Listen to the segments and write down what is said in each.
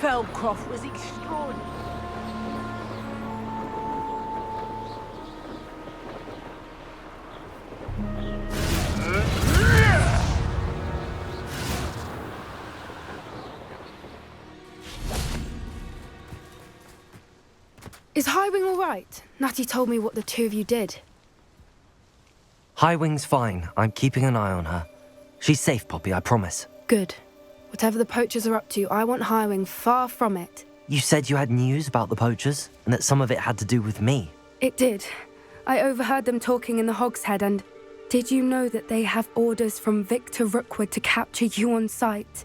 Feldcroft was extraordinary. Is Highwing all right? Natty told me what the two of you did. Highwing's fine. I'm keeping an eye on her. She's safe, Poppy, I promise. Good. Whatever the poachers are up to, I want Highwing far from it. You said you had news about the poachers, and that some of it had to do with me. It did. I overheard them talking in the Hogshead, and did you know that they have orders from Victor Rookwood to capture you on sight?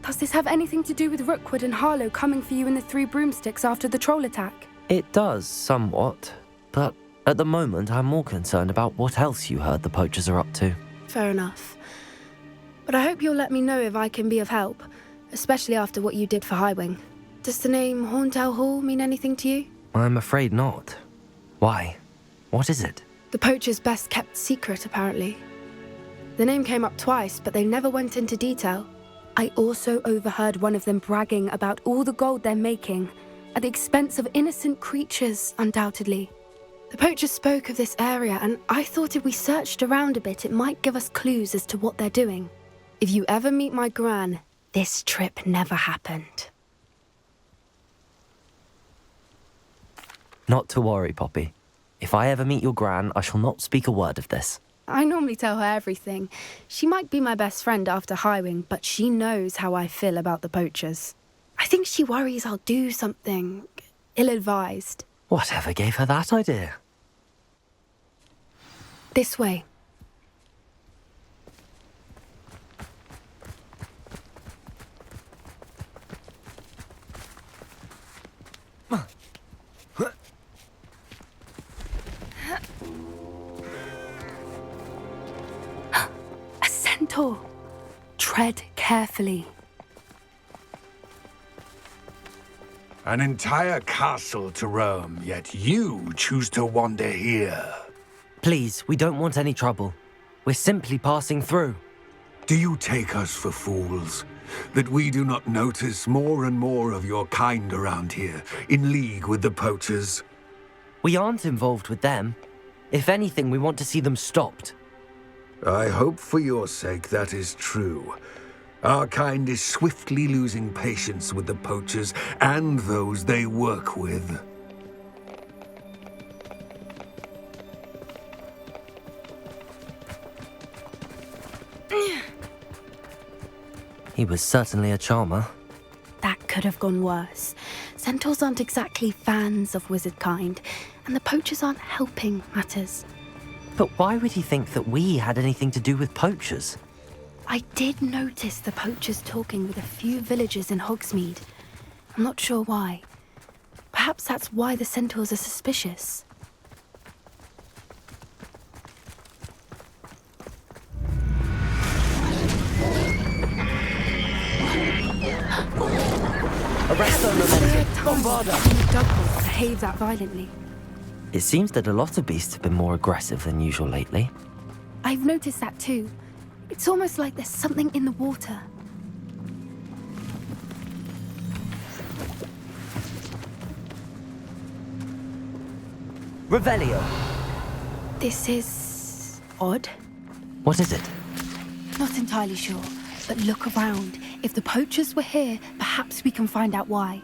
Does this have anything to do with Rookwood and Harlow coming for you in the Three Broomsticks after the troll attack? It does, somewhat. But at the moment, I'm more concerned about what else you heard the poachers are up to. Fair enough. But I hope you'll let me know if I can be of help, especially after what you did for Highwing. Does the name Horntail Hall mean anything to you? I'm afraid not. Why? What is it? The poachers' best-kept secret, apparently. The name came up twice, but they never went into detail. I also overheard one of them bragging about all the gold they're making, at the expense of innocent creatures, undoubtedly. The poachers spoke of this area, and I thought if we searched around a bit, it might give us clues as to what they're doing. If you ever meet my gran, this trip never happened. Not to worry, Poppy. If I ever meet your gran, I shall not speak a word of this. I normally tell her everything. She might be my best friend after Highwing, but she knows how I feel about the poachers. I think she worries I'll do something ill-advised. Whatever gave her that idea? This way. A centaur. Tread carefully. An entire castle to roam, yet you choose to wander here. Please, we don't want any trouble. We're simply passing through. Do you take us for fools? That we do not notice more and more of your kind around here, in league with the poachers? We aren't involved with them. If anything, we want to see them stopped. I hope for your sake that is true. Our kind is swiftly losing patience with the poachers and those they work with. He was certainly a charmer. That could have gone worse. Centaurs aren't exactly fans of wizard kind, and the poachers aren't helping matters. But why would he think that we had anything to do with poachers? I did notice the poachers talking with a few villagers in Hogsmeade. I'm not sure why. Perhaps that's why the centaurs are suspicious. Arresto momentum! Bombarda! Douglas behave that violently. It seems that a lot of beasts have been more aggressive than usual lately. I've noticed that too. It's almost like there's something in the water. Revelio! This is odd. What is it? Not entirely sure, but look around. If the poachers were here, perhaps we can find out why.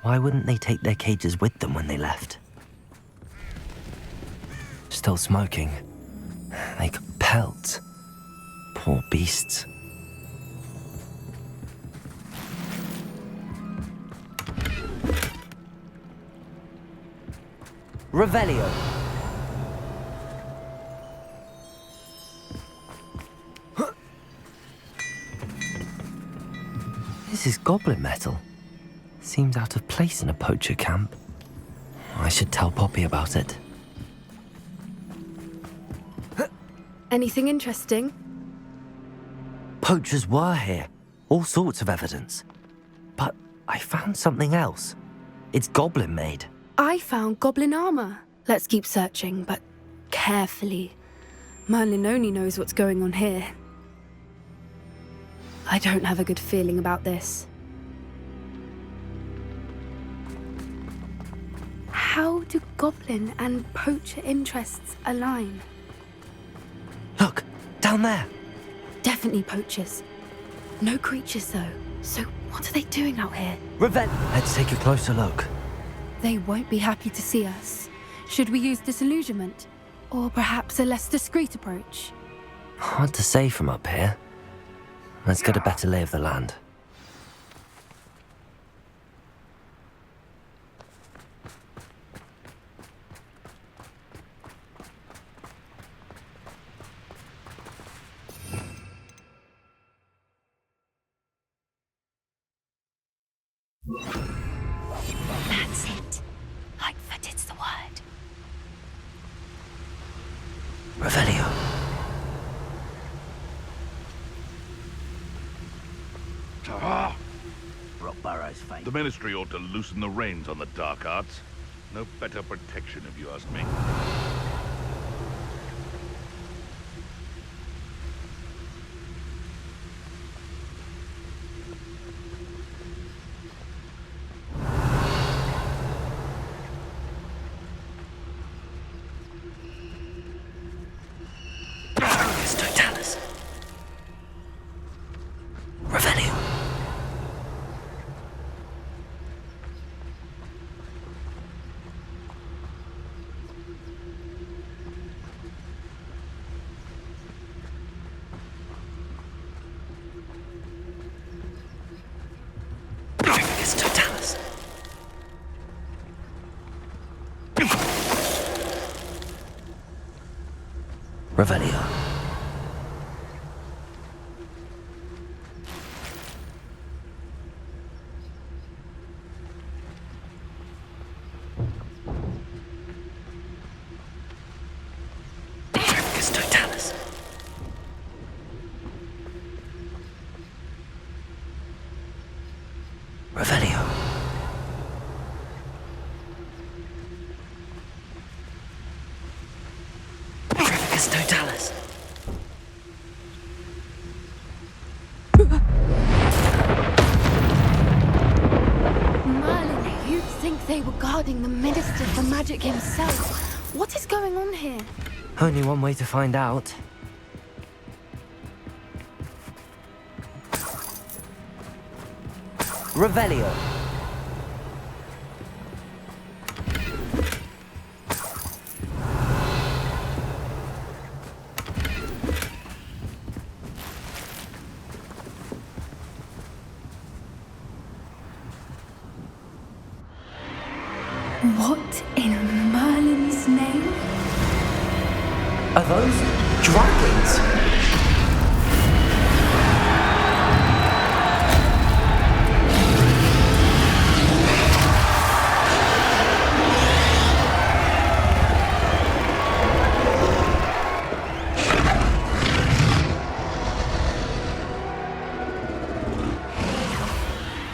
Why wouldn't they take their cages with them when they left? Still smoking. They got pelts. Poor beasts. Revelio. This is goblin metal. Seems out of place in a poacher camp. I should tell Poppy about it. Anything interesting? Poachers were here. All sorts of evidence. But I found something else. It's goblin made. I found goblin armor. Let's keep searching, but Carefully. Merlin only knows what's going on here. I don't have a good feeling about this. How do goblin and poacher interests align? Look, down there. Definitely poachers. No creatures, though. So what are they doing out here? Let's take a closer look. They won't be happy to see us. Should we use disillusionment? Or perhaps a less discreet approach? Hard to say from up here. Let's get a better lay of the land. That's it. Lightfooted's the word. Revelio. Ta-ha! The Ministry ought to loosen the reins on the dark arts. No better protection, if you ask me. Totalis. Revelio. Totalis. Revelio. Totalis. Revelio. Totalis. Merlin, you'd think they were guarding the Minister for Magic himself. What is going on here? Only one way to find out. Revelio. What in Merlin's name? Are those dragons?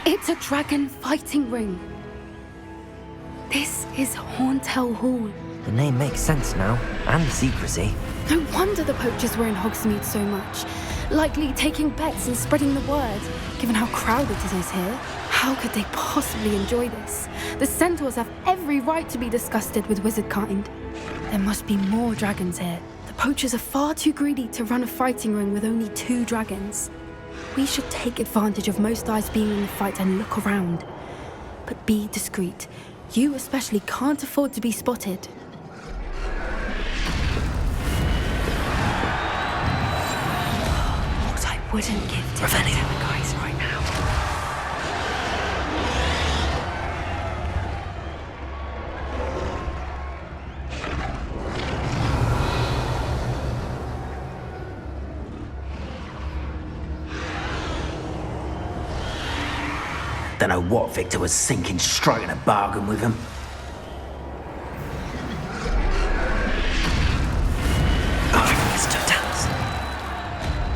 It's a dragon fighting ring. This is Hauntel Hall. The name makes sense now, and the secrecy. No wonder the poachers were in Hogsmeade so much. Likely taking bets and spreading the word, given how crowded it is here. How could they possibly enjoy this? The centaurs have every right to be disgusted with wizard kind. There must be more dragons here. The poachers are far too greedy to run a fighting ring with only 2 dragons. We should take advantage of most eyes being in the fight and look around. But be discreet. You especially can't afford to be spotted. What I wouldn't give to the guys right now. Don't know what Victor was thinking, striking a bargain with him. It's Totalis.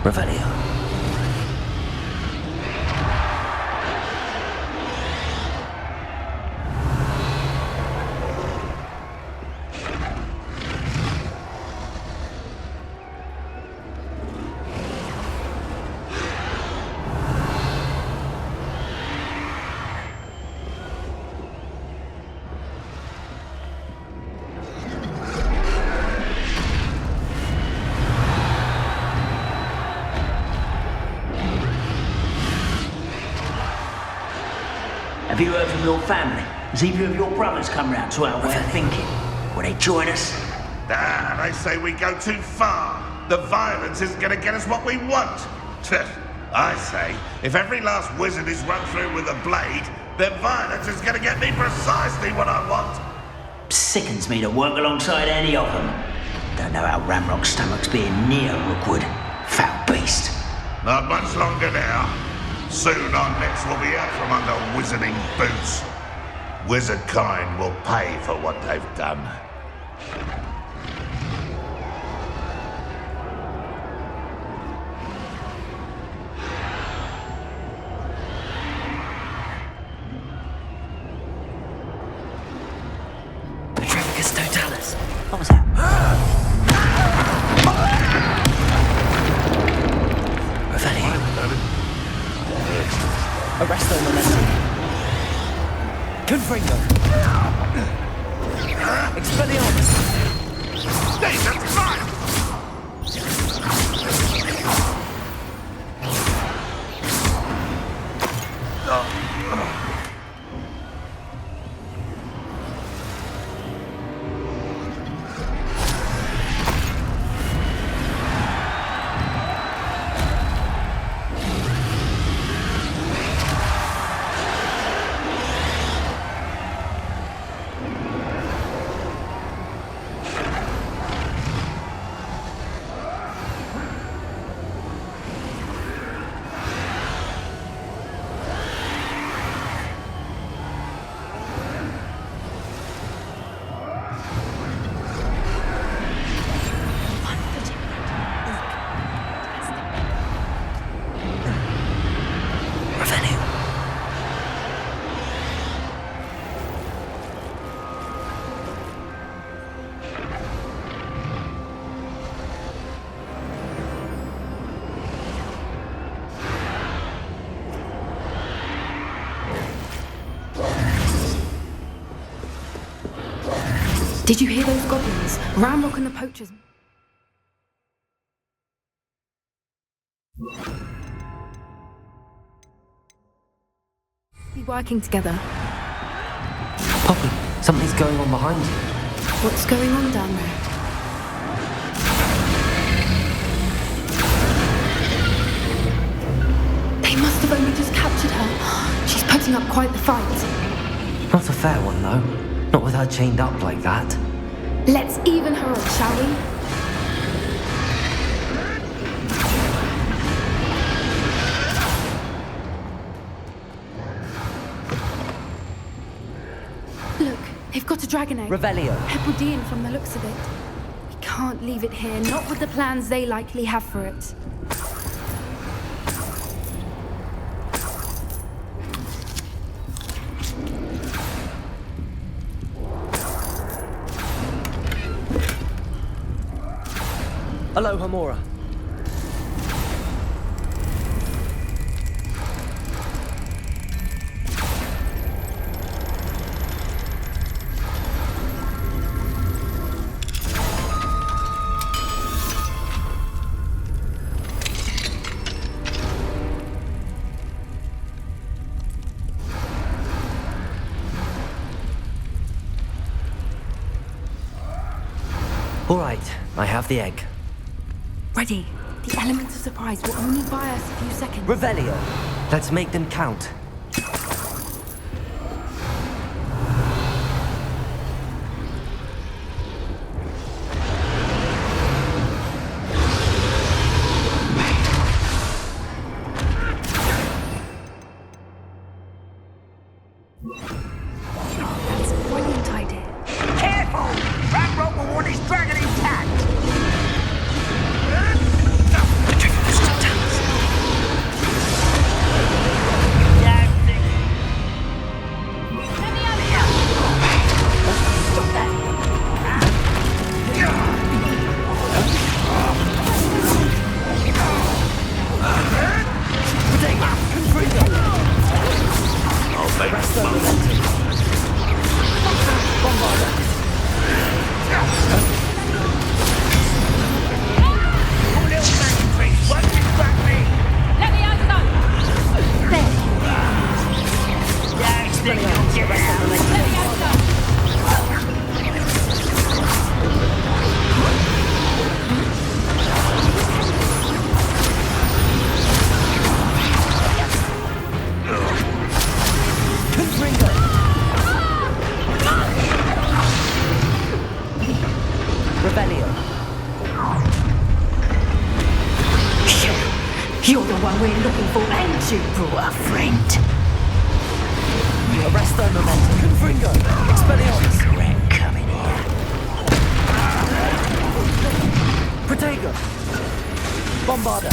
Revelio. Have you heard from your family? Has either of your brothers come round to our way of thinking? Will they join us? They say we go too far. The violence isn't going to get us what we want. I say, if every last wizard is run through with a blade, then violence is going to get me precisely what I want. Sickens me to work alongside any of them. Don't know how Ramrock's stomach's being near Rookwood. Foul beast. Not much longer now. Soon our necks will be out from under wizarding boots. Wizard kind will pay for what they've done. What was that? Arrest them, Momentum. Confringo. Expelliarmus. Stay, that's fine! Did you hear those goblins? Ramrock and the poachers. Be working together. Poppy, something's going on behind you. What's going on down there? They must have only just captured her. She's putting up quite the fight. Not a fair one, though. Not with her chained up like that. Let's even her up, shall we? Look, they've got a dragon egg. Revelio. Hebridean from the looks of it. We can't leave it here, not with the plans they likely have for it. Hello, Hamora. All right, I have the egg. Ready. The elements of surprise will only buy us a few seconds. Revelio. Let's make them count. That's a brilliant idea. Careful! Ramrock will want his dragon intact! You're the one we're looking for, and you brought a friend. Arrest their momentum. Confringo. Expelliarmus. Rat coming here. Protego. Bombarda.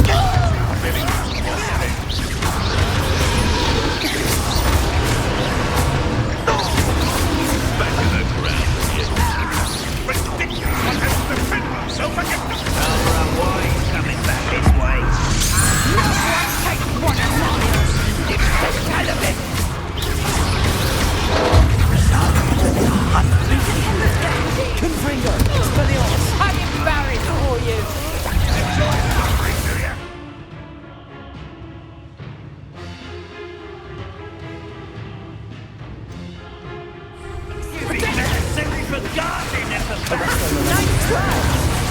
Confringo. Expelliarmus. I'm embarrassed for you.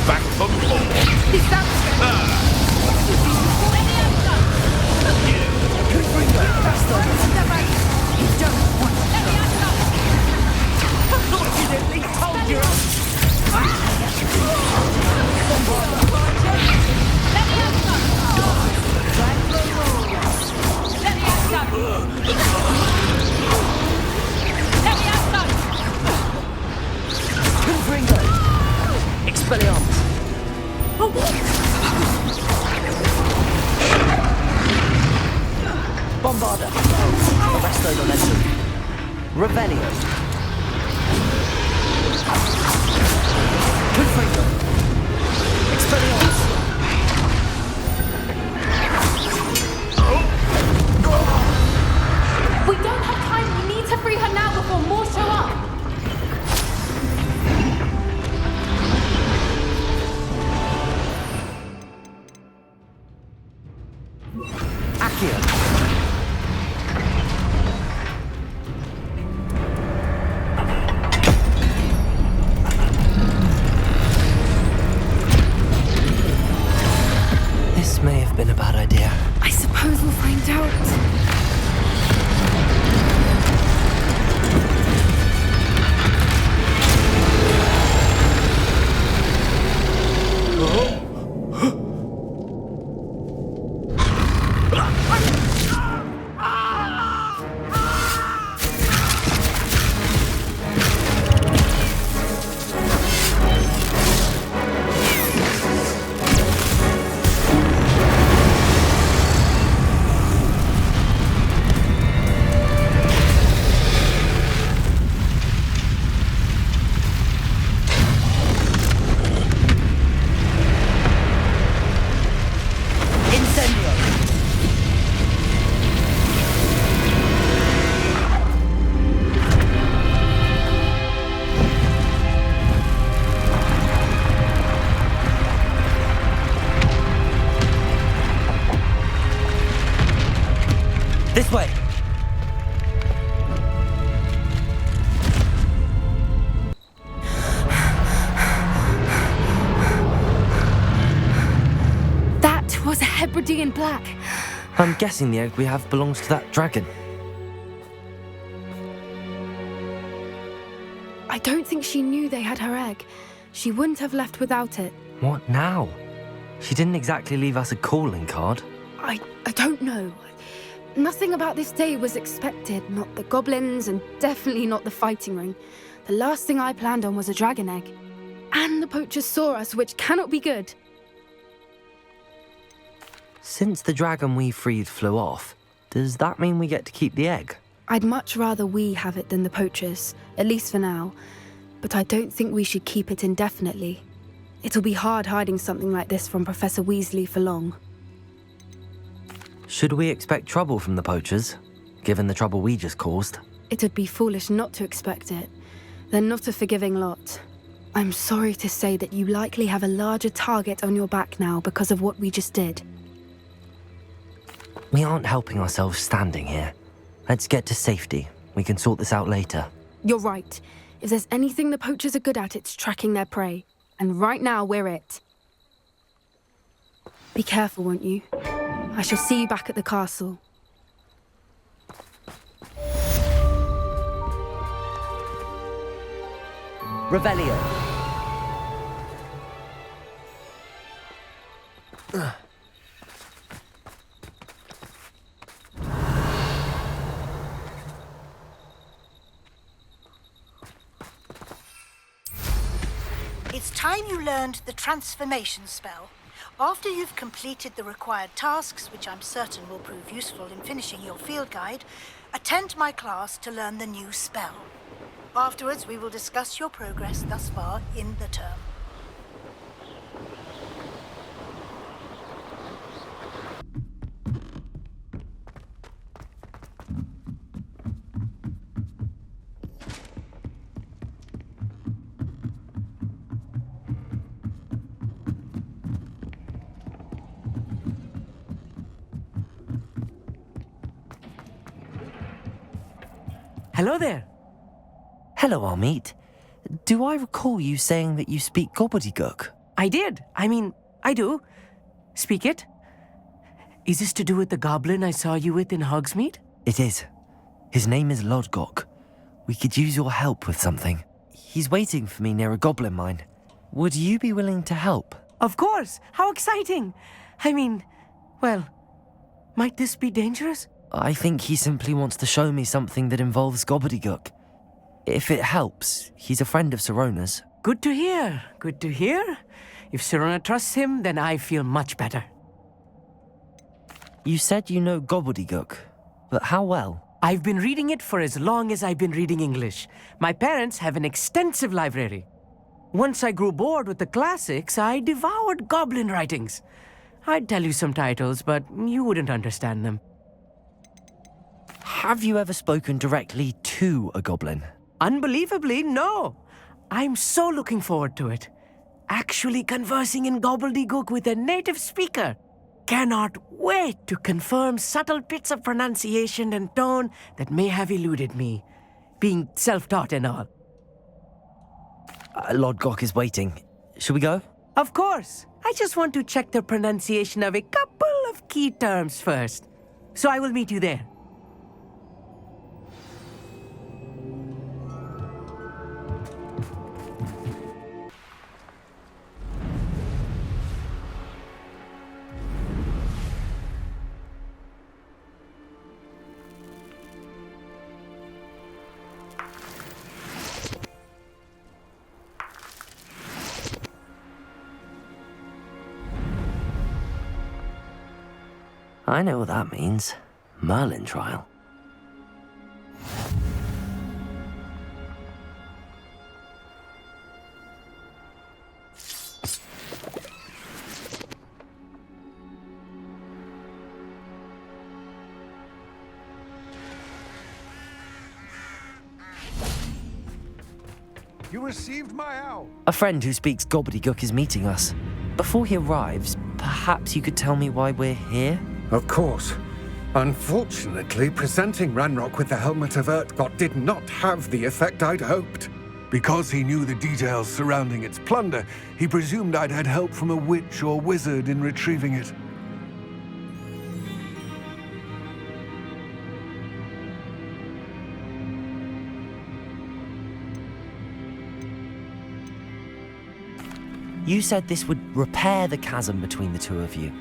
Back for more. Is that Confringo. You don't want to go. I thought you'd at least hold your own. Confringo. Expelliarmus. Bombarda. Arresto momentum. Revelio. Confringo. Expelliarmus. We don't have time. We need to free her now before more show up. Accio. This may have been a bad idea. I suppose we'll find out. This way. That was a Hebridean black. I'm guessing the egg we have belongs to that dragon. I don't think she knew they had her egg. She wouldn't have left without it. What now? She didn't exactly leave us a calling card. I don't know. Nothing about this day was expected. Not the goblins, and definitely not the fighting ring. The last thing I planned on was a dragon egg. And the poachers saw us, which cannot be good. Since the dragon we freed flew off, does that mean we get to keep the egg? I'd much rather we have it than the poachers, at least for now. But I don't think we should keep it indefinitely. It'll be hard hiding something like this from Professor Weasley for long. Should we expect trouble from the poachers, given the trouble we just caused? It'd be foolish not to expect it. They're not a forgiving lot. I'm sorry to say that you likely have a larger target on your back now because of what we just did. We aren't helping ourselves standing here. Let's get to safety. We can sort this out later. You're right. If there's anything the poachers are good at, it's tracking their prey. And right now, we're it. Be careful, won't you? I shall see you back at the castle. Revelio. time you learned the transformation spell. After you've completed the required tasks, which I'm certain will prove useful in finishing your field guide, attend my class to learn the new spell. Afterwards, we will discuss your progress thus far in the term. Hello there. Hello, Amit. Do I recall you saying that you speak gobbledygook? I did. I do. Speak it. Is this to do with the goblin I saw you with in Hogsmeade? It is. His name is Lodgok. We could use your help with something. He's waiting for me near a goblin mine. Would you be willing to help? Of course. How exciting. Well, might this be dangerous? I think he simply wants to show me something that involves gobbledygook. If it helps, he's a friend of Sirona's. Good to hear. Good to hear. If Sirona trusts him, then I feel much better. You said you know gobbledygook, but how well? I've been reading it for as long as I've been reading English. My parents have an extensive library. Once I grew bored with the classics, I devoured goblin writings. I'd tell you some titles, but you wouldn't understand them. Have you ever spoken directly to a goblin? Unbelievably, no. I'm so looking forward to it. Actually conversing in gobbledygook with a native speaker. Cannot wait to confirm subtle bits of pronunciation and tone that may have eluded me, being self-taught and all. Lodgok is waiting. Shall we go? Of course. I just want to check the pronunciation of a couple of key terms first. So I will meet you there. I know what that means. Merlin trial. You received my owl. A friend who speaks gobbledygook is meeting us. Before he arrives, perhaps you could tell me why we're here? Of course. Unfortunately, presenting Ranrock with the Helmet of Urtkot did not have the effect I'd hoped. Because he knew the details surrounding its plunder, he presumed I'd had help from a witch or wizard in retrieving it. You said this would repair the chasm between the two of you.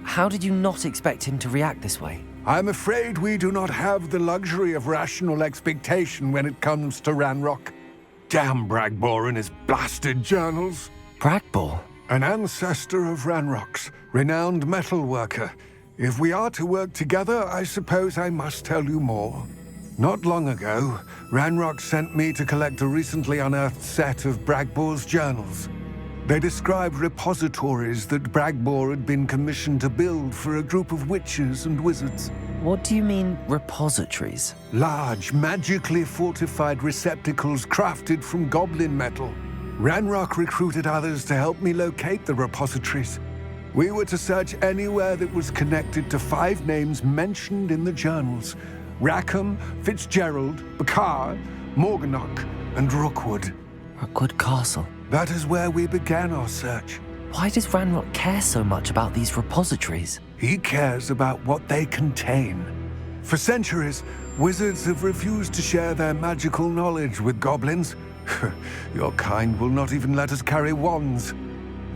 How did you not expect him to react this way? I'm afraid we do not have the luxury of rational expectation when it comes to Ranrock. Damn Bragbor and his blasted journals. Bragbor? An ancestor of Ranrock's, renowned metalworker. If we are to work together, I suppose I must tell you more. Not long ago, Ranrock sent me to collect a recently unearthed set of Bragbor's journals. They described repositories that Bragbor had been commissioned to build for a group of witches and wizards. What do you mean, repositories? Large, magically fortified receptacles crafted from goblin metal. Ranrock recruited others to help me locate the repositories. We were to search anywhere that was connected to 5 names mentioned in the journals: Rackham, Fitzgerald, Bakar, Morganach, and Rookwood. Rookwood Castle. That is where we began our search. Why does Ranrock care so much about these repositories? He cares about what they contain. For centuries, wizards have refused to share their magical knowledge with goblins. Your kind will not even let us carry wands.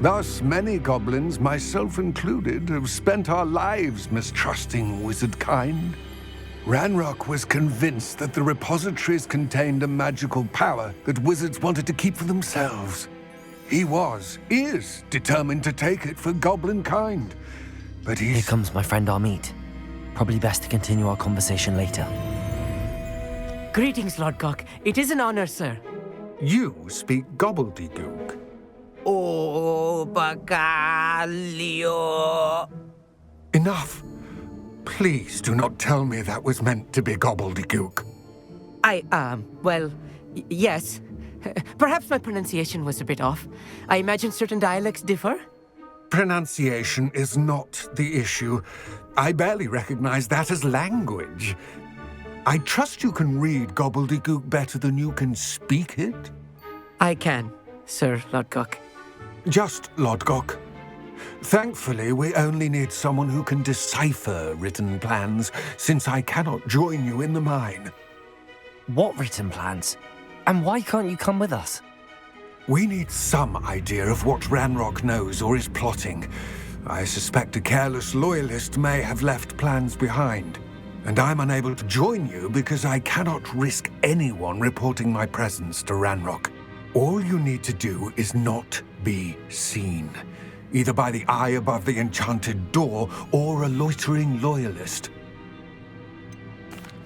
Thus, many goblins, myself included, have spent our lives mistrusting wizard kind. Ranrock was convinced that the repositories contained a magical power that wizards wanted to keep for themselves. He is determined to take it for goblin kind. But Here he's... comes my friend Amit. Probably best to continue our conversation later. Greetings, Lord Cock. It is an honor, sir. You speak gobbledygook. Oh, Bacalio. Enough. Please do not tell me that was meant to be gobbledygook. Yes. Perhaps my pronunciation was a bit off. I imagine certain dialects differ. Pronunciation is not the issue. I barely recognize that as language. I trust you can read gobbledygook better than you can speak it? I can, Sir Lodgok. Just Lodgok. Thankfully, we only need someone who can decipher written plans, since I cannot join you in the mine. What written plans? And why can't you come with us? We need some idea of what Ranrock knows or is plotting. I suspect a careless loyalist may have left plans behind. And I'm unable to join you because I cannot risk anyone reporting my presence to Ranrock. All you need to do is not be seen, either by the eye above the enchanted door or a loitering loyalist.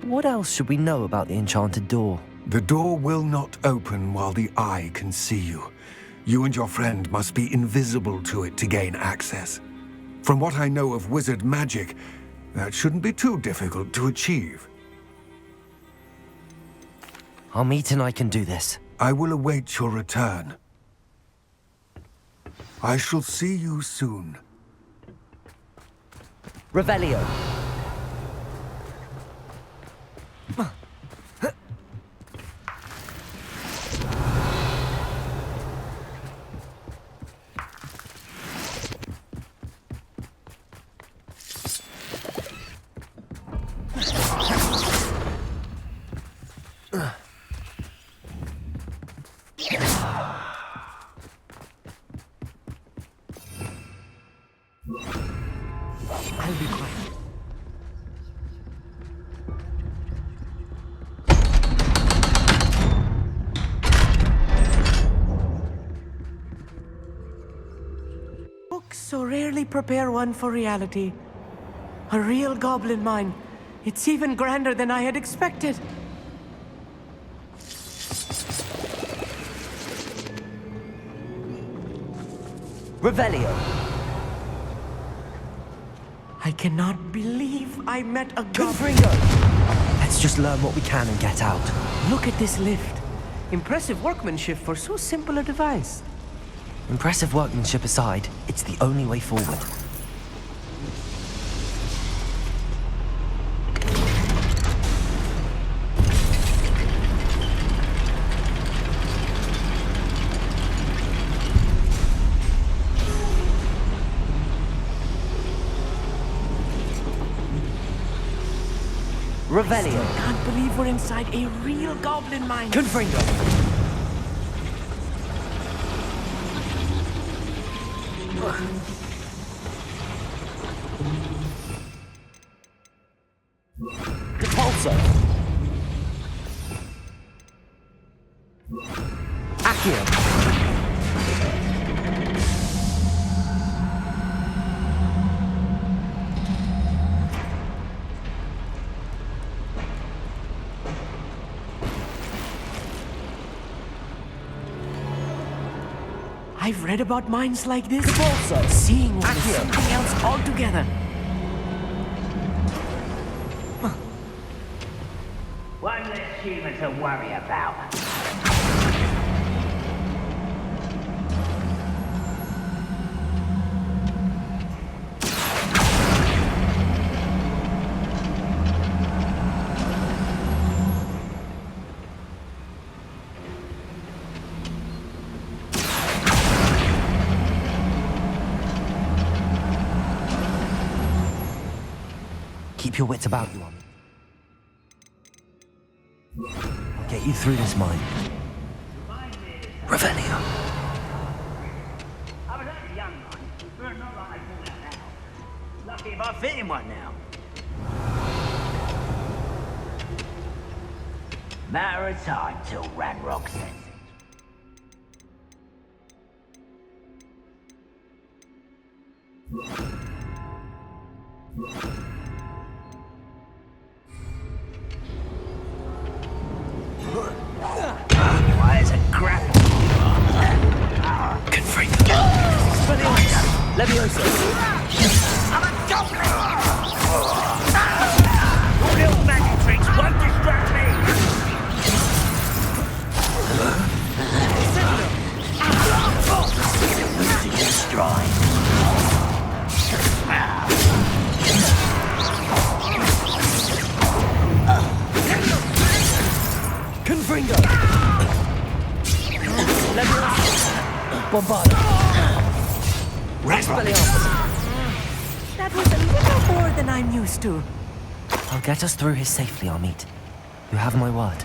What else should we know about the enchanted door? The door will not open while the eye can see you. You and your friend must be invisible to it to gain access. From what I know of wizard magic, that shouldn't be too difficult to achieve. Amit and I can do this. I will await your return. I shall see you soon. Revelio. I'll be quiet. Books so rarely prepare one for reality. A real goblin mine. It's even grander than I had expected. Revelio. I cannot believe I met a goblin. Confringo! Let's just learn what we can and get out. Look at this lift. Impressive workmanship for so simple a device. Impressive workmanship aside, it's the only way forward. Revelio. I can't believe we're inside a real goblin mine. Confringo. Repulsor. Accio. I've read about mines like this. Repulsor. Seeing one is Accio. something else altogether. One less human to worry about. Keep your wits about you, Amit. I'll get you through this mine. Revelio. I was only a young one, but not like I fall out now. Lucky if I fit in one now. Matter of time till Ranrock sends it. Why is it crap? Confringo. Leviosa! I'm a goblin! Your little magic tricks won't distract me! Losing your stride. Confringo. Bombarda. That was a little more than I'm used to. I'll get us through here safely, Amit. You have my word.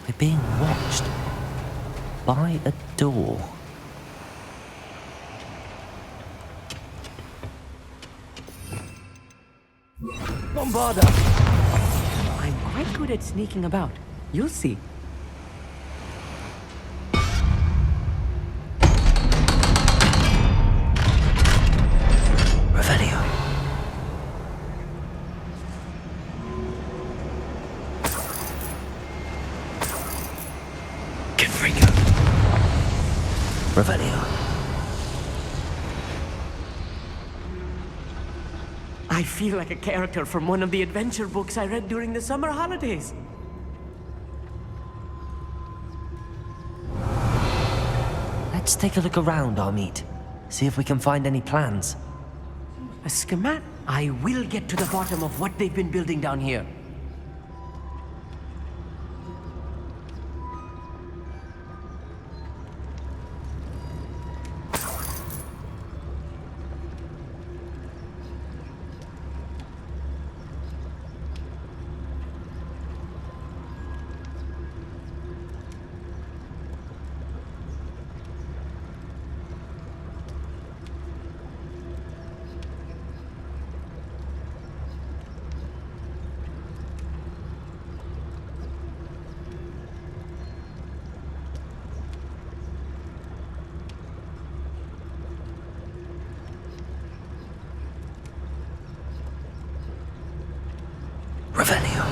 We're being watched by a door. Bombarda! I'm quite good at sneaking about. You'll see. Revelio. Confringo. Revelio. I feel like a character from one of the adventure books I read during the summer holidays. Let's take a look around, Amit. See if we can find any plans. A schematic? I will get to the bottom of what they've been building down here. Revelio.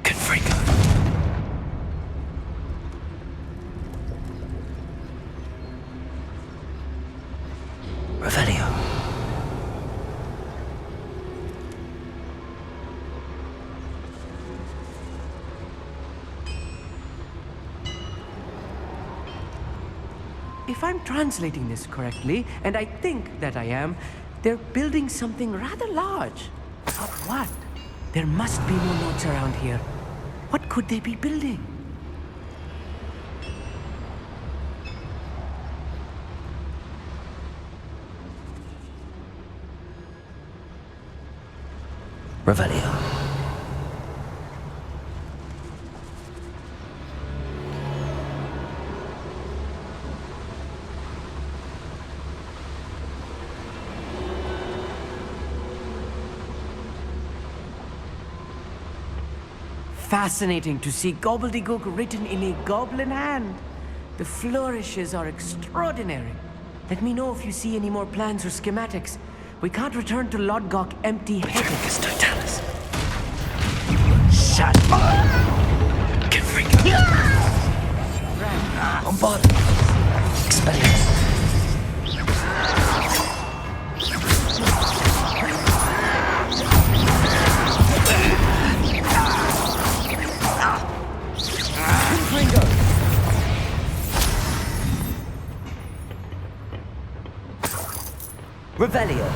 Confringo. Revelio. If I'm translating this correctly, and I think that I am, they're building something rather large. But what? There must be more notes around here. What could they be building? Revelio. Fascinating to see gobbledygook written in a goblin hand. The flourishes are extraordinary. Let me know if you see any more plans or schematics. We can't return to Lodgok empty-headed. Totalis. Shut up! Confringo. Bombarda. Expelliarmus. Revelio.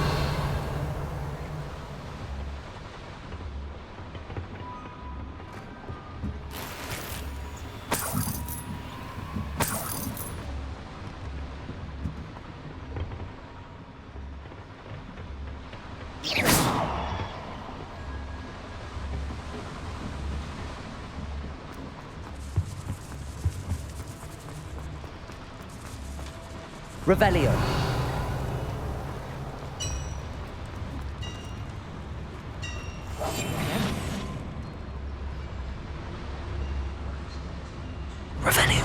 Revelio. Revelio.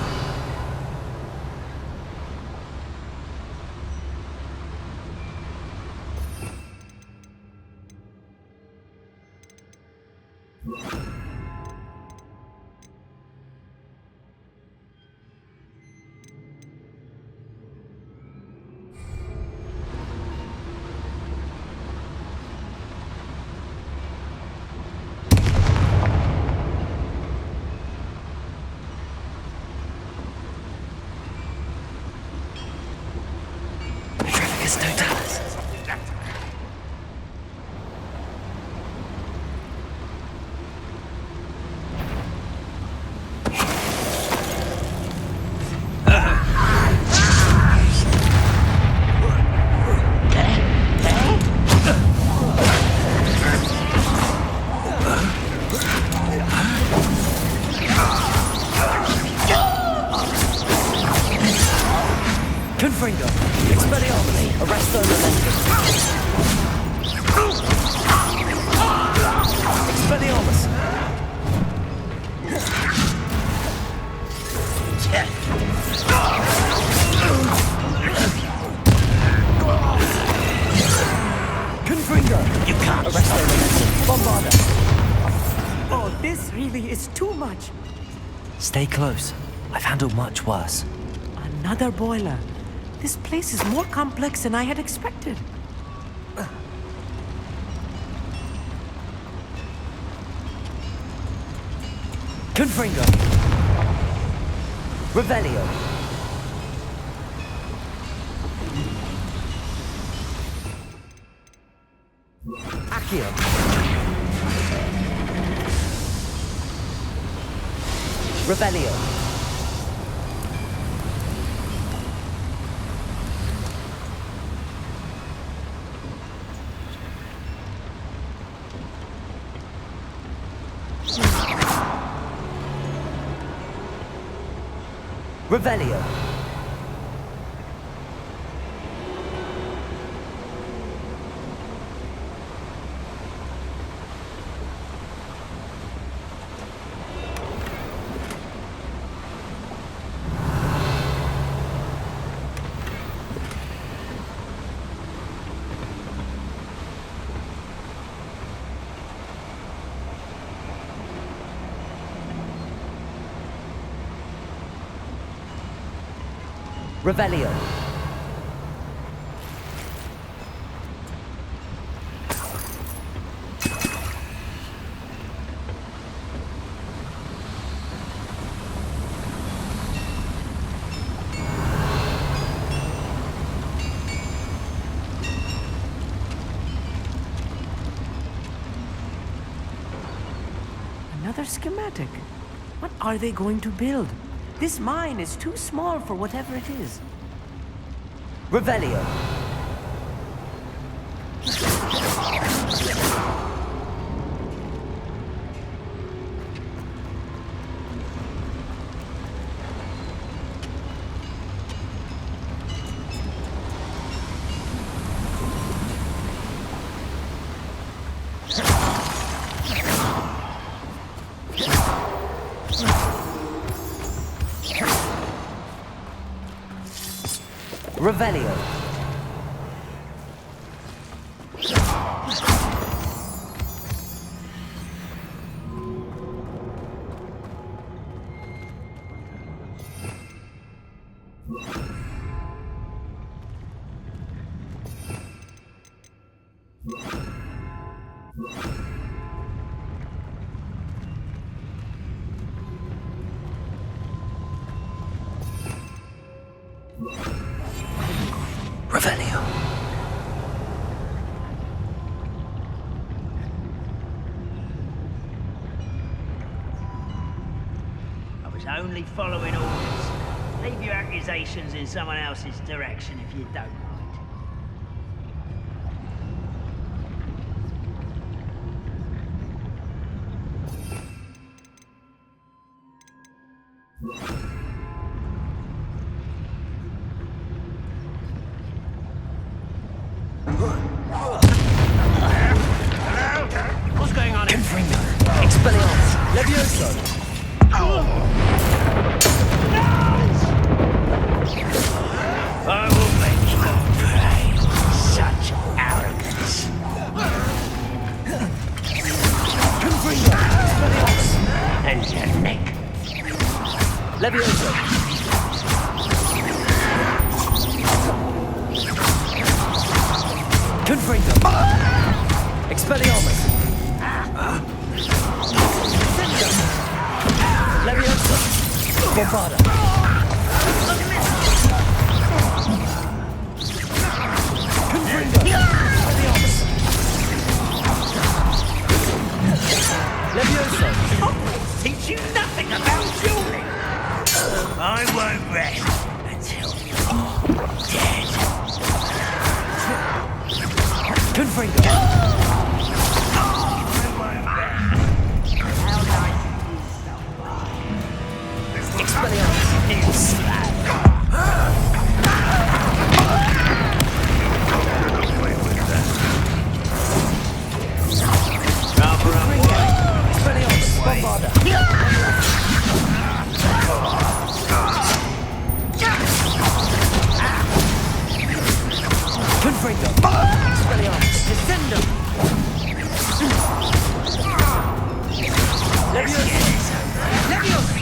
Petrificus totalis. Confringo, Expelliarmus, Arresto Momentum. Expelliarmus. Confringo, you can't. Arresto Momentum. Bombarda. Oh, this really is too much. Stay close. I've handled much worse. Another boiler. This place is more complex than I had expected. Confringo. Revelio. Accio. Revelio. Revelio. Revelio. Another schematic. What are they going to build? This mine is too small for whatever it is. Revelio. Revelio. Revelio. I was only following orders. Leave your accusations in someone else's direction if you don't mind. What's going Levioso! I will make you pay such arrogance. Confringo! And your neck. Levioso! Confringo! Expelliarmus! Levioso! Bombarda! Confringo! Expelliarmus! Levioso! Teach you nothing about dueling. I won't rest until you're dead. Confringo! Expelliarmus! Expelliarmus! Bombarda! Confringo! Expelliarmus! Descendo! Levioso! Levioso!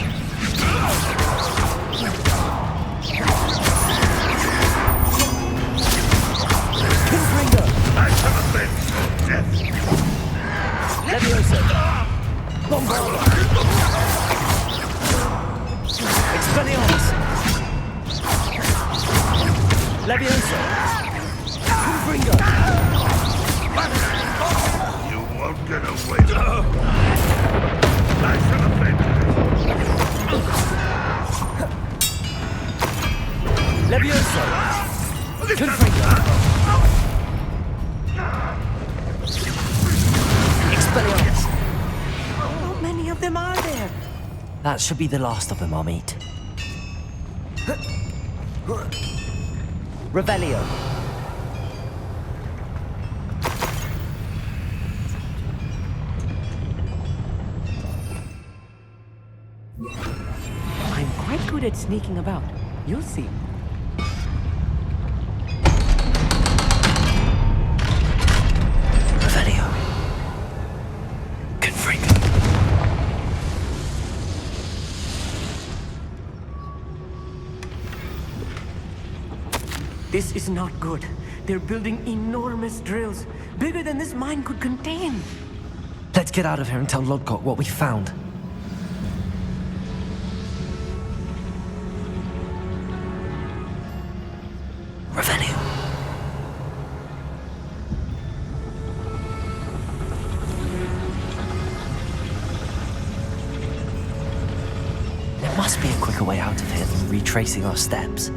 Confringo! Levioso! Bombarda! Expelliarmus! Levioso! Confringo! You won't get away. I shall avenge it. Levioso! Confringo! Expelliarmus! How many of them are there? That should be the last of them I'll meet. Revelio! I'm quite good at sneaking about. You'll see. Revelio! Confringo! This is not good. They're building enormous drills, bigger than this mine could contain. Let's get out of here and tell Lodgok what we found. Revelio! There must be a quicker way out of here than retracing our steps.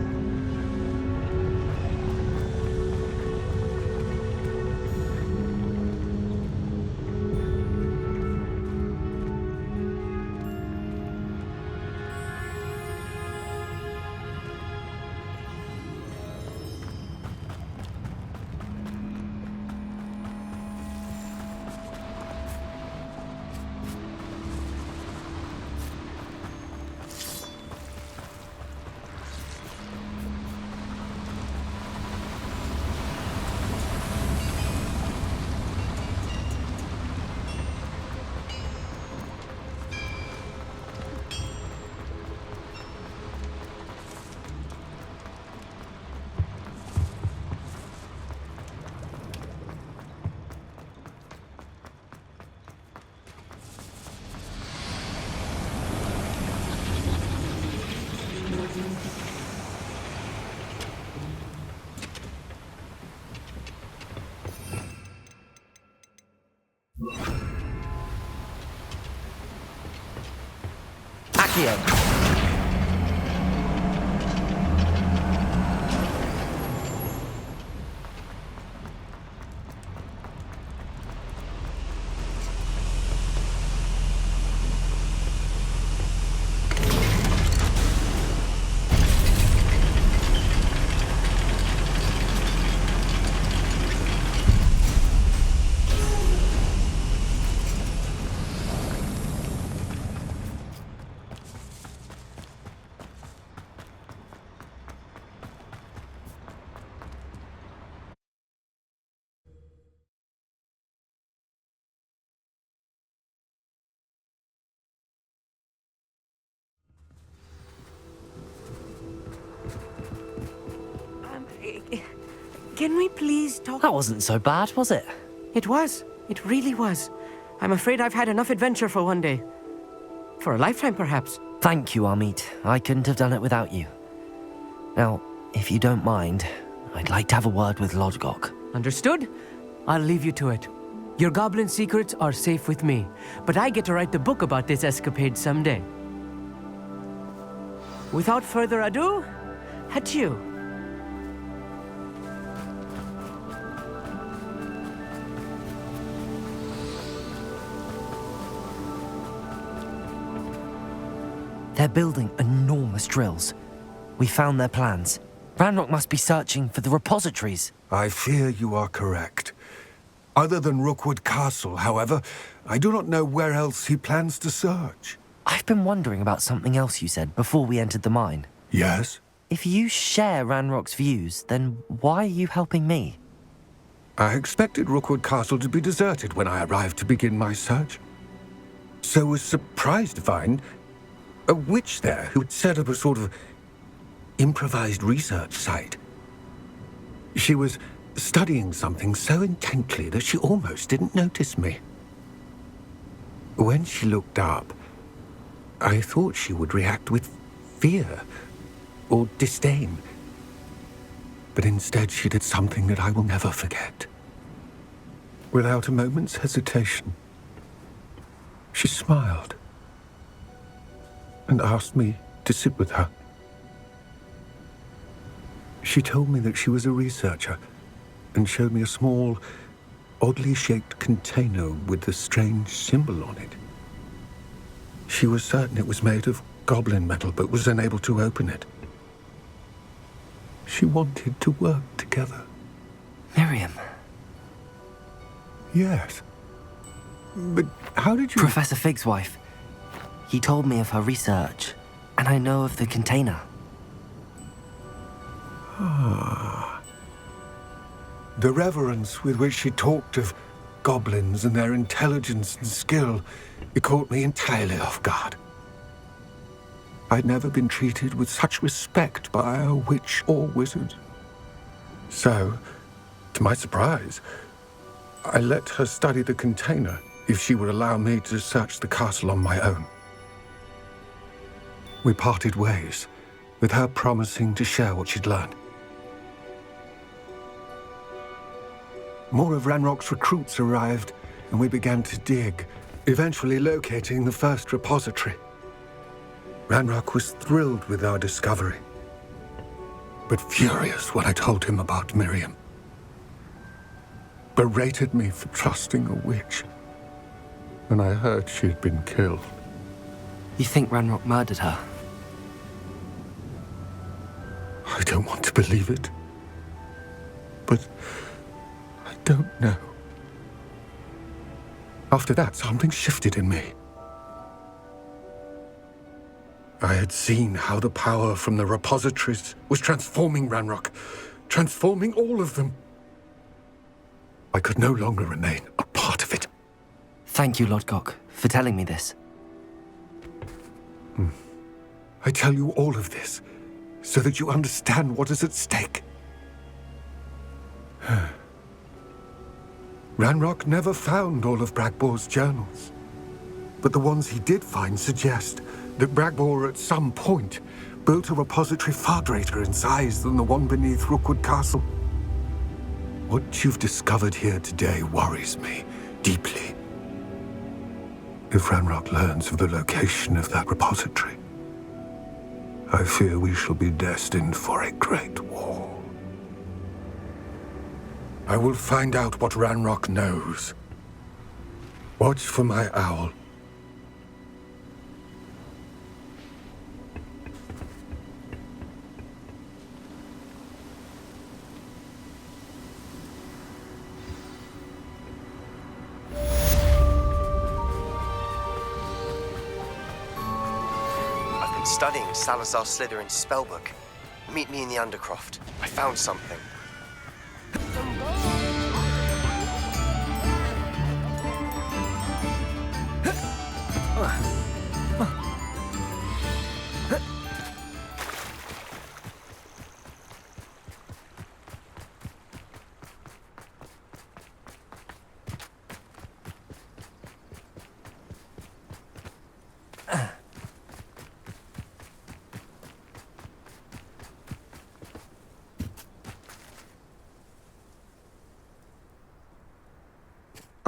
Accio! Can we please talk? That wasn't so bad, was it? It was. It really was. I'm afraid I've had enough adventure for one day. For a lifetime, perhaps. Thank you, Amit. I couldn't have done it without you. Now, if you don't mind, I'd like to have a word with Lodgok. Understood? I'll leave you to it. Your goblin secrets are safe with me, but I get to write the book about this escapade someday. Without further ado, adieu. They're building enormous drills. We found their plans. Ranrock must be searching for the repositories. I fear you are correct. Other than Rookwood Castle, however, I do not know where else he plans to search. I've been wondering about something else you said before we entered the mine. Yes? If you share Ranrock's views, then why are you helping me? I expected Rookwood Castle to be deserted when I arrived to begin my search. So was surprised to find a witch there who had set up a sort of improvised research site. She was studying something so intently that she almost didn't notice me. When she looked up, I thought she would react with fear or disdain. But instead she did something that I will never forget. Without a moment's hesitation, she smiled and asked me to sit with her. She told me that she was a researcher and showed me a small, oddly shaped container with a strange symbol on it. She was certain it was made of goblin metal, but was unable to open it. She wanted to work together. Miriam. Yes. But how did you... Professor Fig's wife. He told me of her research, and I know of the container. The reverence with which she talked of goblins and their intelligence and skill, it caught me entirely off guard. I'd never been treated with such respect by a witch or wizard. So, to my surprise, I let her study the container if she would allow me to search the castle on my own. We parted ways, with her promising to share what she'd learned. More of Ranrock's recruits arrived, and we began to dig, eventually locating the first repository. Ranrock was thrilled with our discovery, but furious when I told him about Miriam. Berated me for trusting a witch, and I heard she'd been killed. You think Ranrock murdered her? I don't want to believe it, but I don't know. After that, something shifted in me. I had seen how the power from the repositories was transforming Ranrock, transforming all of them. I could no longer remain a part of it. Thank you, Lodgok, for telling me this. I tell you all of this so that you understand what is at stake. Ranrock never found all of Bragbor's journals, but the ones he did find suggest that Bragbor at some point built a repository far greater in size than the one beneath Rookwood Castle. What you've discovered here today worries me deeply. If Ranrock learns of the location of that repository, I fear we shall be destined for a great war. I will find out what Ranrock knows. Watch for my owl. I've been studying Salazar Slytherin's spellbook. Meet me in the Undercroft. I found something.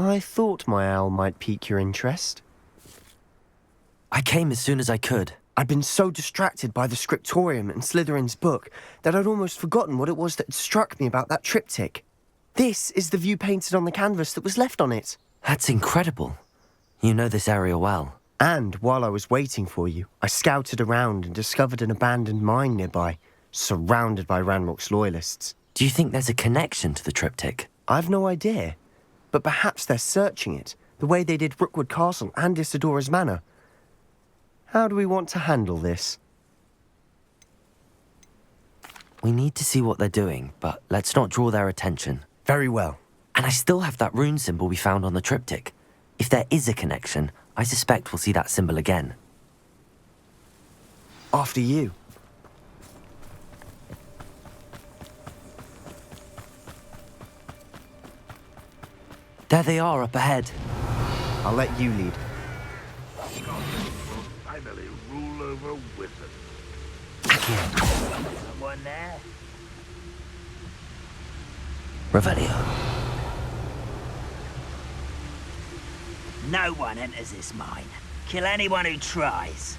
I thought my owl might pique your interest. I came as soon as I could. I'd been so distracted by the scriptorium and Slytherin's book that I'd almost forgotten what it was that had struck me about that triptych. This is the view painted on the canvas that was left on it. That's incredible. You know this area well. And while I was waiting for you, I scouted around and discovered an abandoned mine nearby, surrounded by Ranrock's loyalists. Do you think there's a connection to the triptych? I've no idea, but perhaps they're searching it, the way they did Rookwood Castle and Isidora's Manor. How do we want to handle this? We need to see what they're doing, but let's not draw their attention. Very well. And I still have that rune symbol we found on the triptych. If there is a connection, I suspect we'll see that symbol again. After you. There they are up ahead. I'll let you lead. Finally rule over wizards. Someone there? Revelio. No one enters this mine. Kill anyone who tries.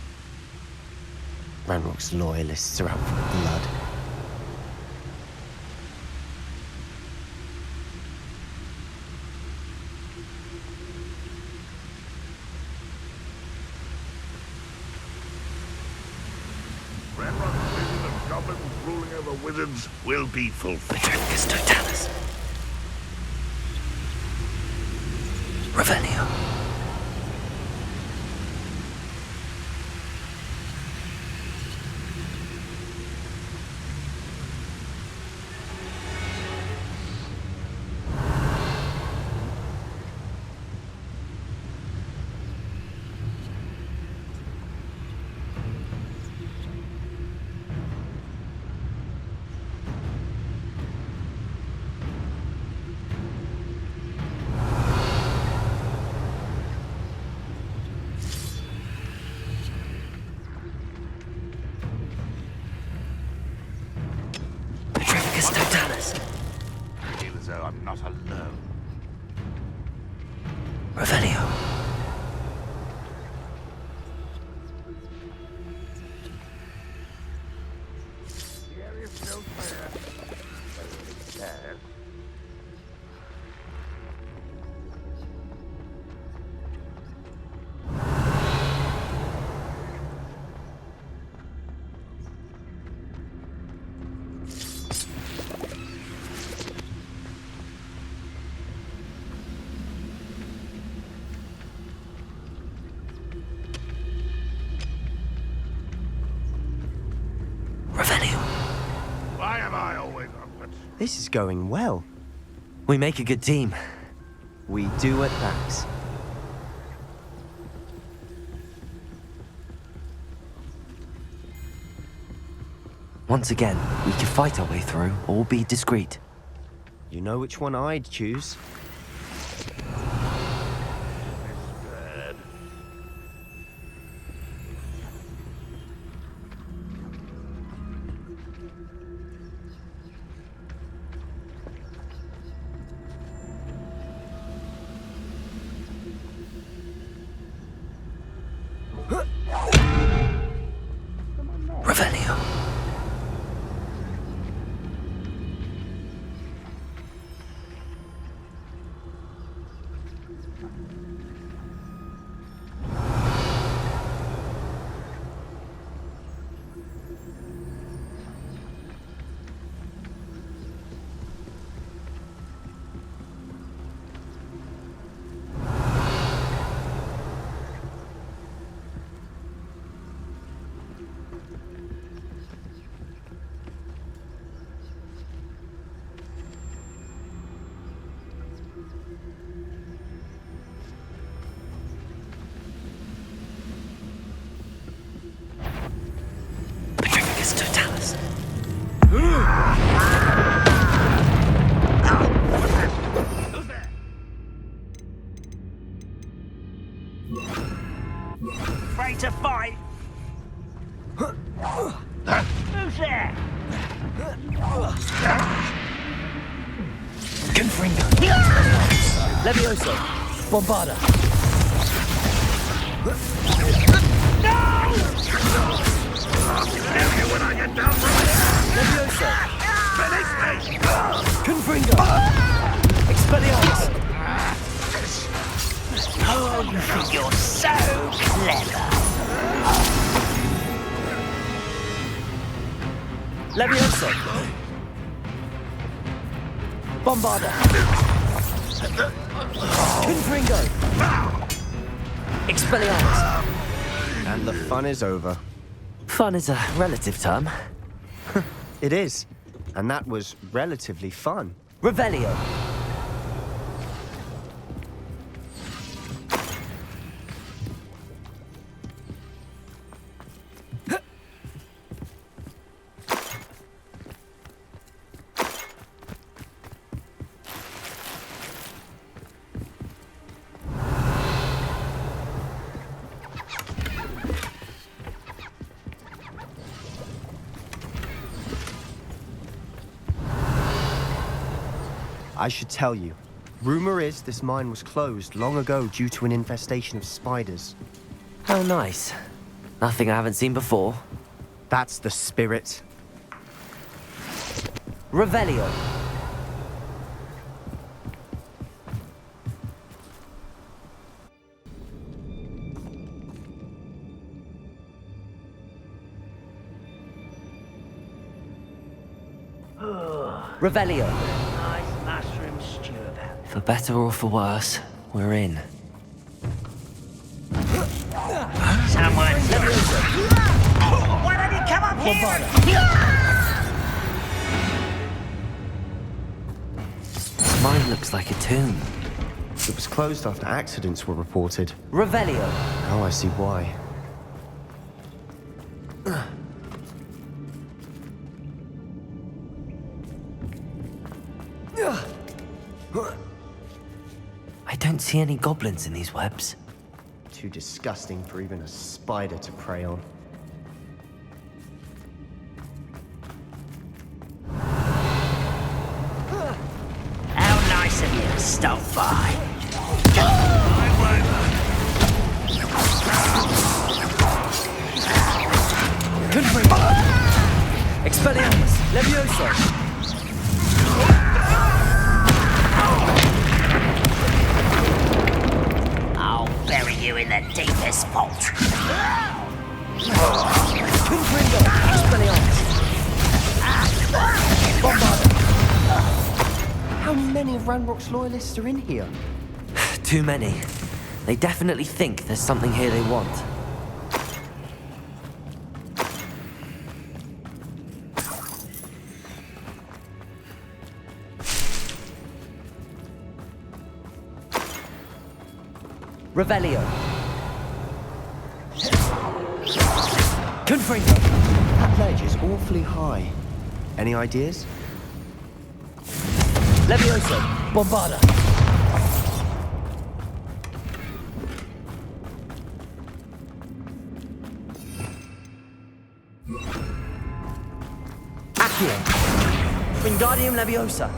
Ranrock's loyalists are out for blood. Ranrock's vision of goblins ruling over wizards will be fulfilled. Petrificus totalis. Revelio. Petrificus totalis. I feel as though I'm not alone. Revelio. The area's still clear. There. Revelio. Why am I always awkward? This is going well. We make a good team. We do at that. Once again, we can fight our way through or be discreet. You know which one I'd choose. Good. Revelio. Petrificus totalis. Who's there? Afraid to fight? Who's there? Confringo. Levioso! Bombarda! Levioso! Confringo! Expelliarmus! Oh, you think you're so clever. Levioso! Bombarda! Confringo! Expelliarmus! And the fun is over. Fun is a relative term. It is. And that was relatively fun. Revelio! I should tell you. Rumor is this mine was closed long ago due to an infestation of spiders. How nice. Nothing I haven't seen before. That's the spirit. Revelio! Revelio! Nice mushroom stew about. For better or for worse, we're in. Someone. Why don't you come up here? Mine looks like a tomb. It was closed after accidents were reported. Revelio! Now I see why. I don't see any goblins in these webs. Too disgusting for even a spider to prey on. How nice of you to stop by. Confringo! Expelliarmus! Levioso! I'll bury you in the deepest vault. Confringo! Expelliarmus! Bombarda! How many of Ranrock's loyalists are in here? Too many. They definitely think there's something here they want. Revelio. Confringo. That ledge is awfully high. Any ideas? Levioso. Bombarda. Accio. Wingardium Leviosa.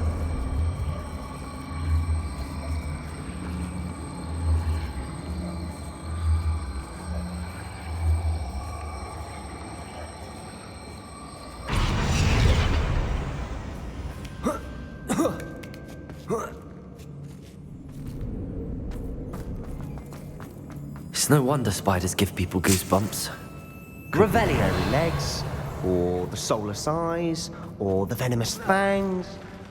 It's no wonder spiders give people goosebumps. Revelio. Legs, or the soulless eyes, or the venomous fangs,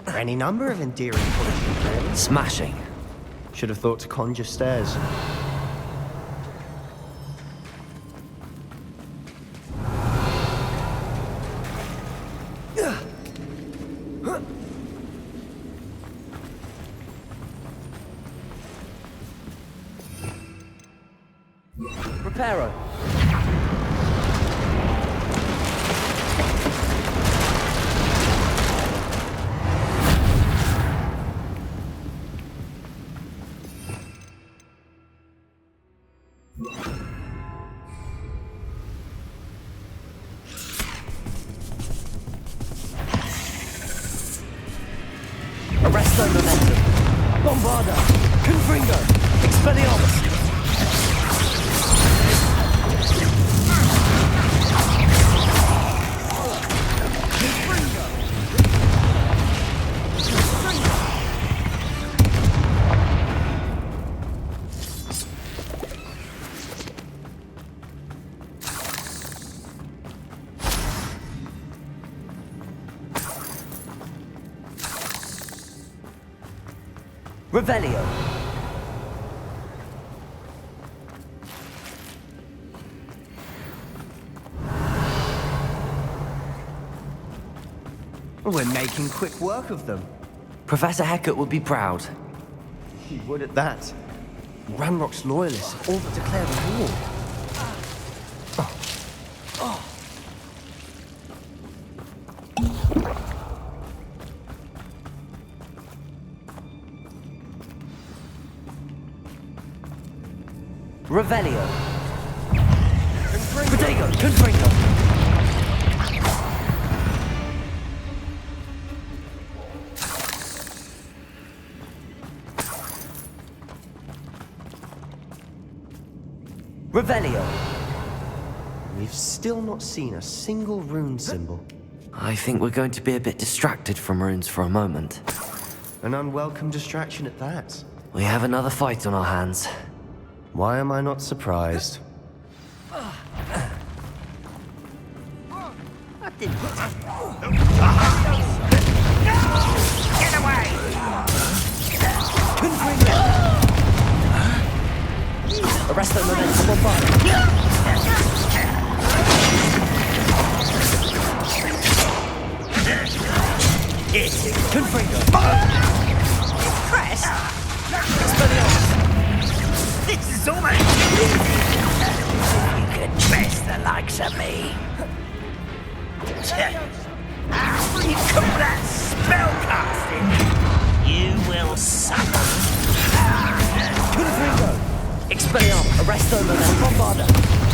or any number of endearing qualities. Smashing. Should have thought to conjure stairs. Reparo. Arresto momentum. Bombarda. Revelio. We're making quick work of them. Professor Hecat would be proud. He would at that. Ranrock's loyalists have all but declared a war. Revelio. Protego, Confringo. Revelio. We've still not seen a single rune symbol. I think we're going to be a bit distracted from runes for a moment. An unwelcome distraction at that. We have another fight on our hands. Why am I not surprised? Get away! Arrest the momentum on fire. Confringo. Press? Expelliarmus. This is almost easy. You could dress the likes of me. You call that spellcasting? You will suffer. Confringo. Expelliarmus. Arresto momentum bombarda.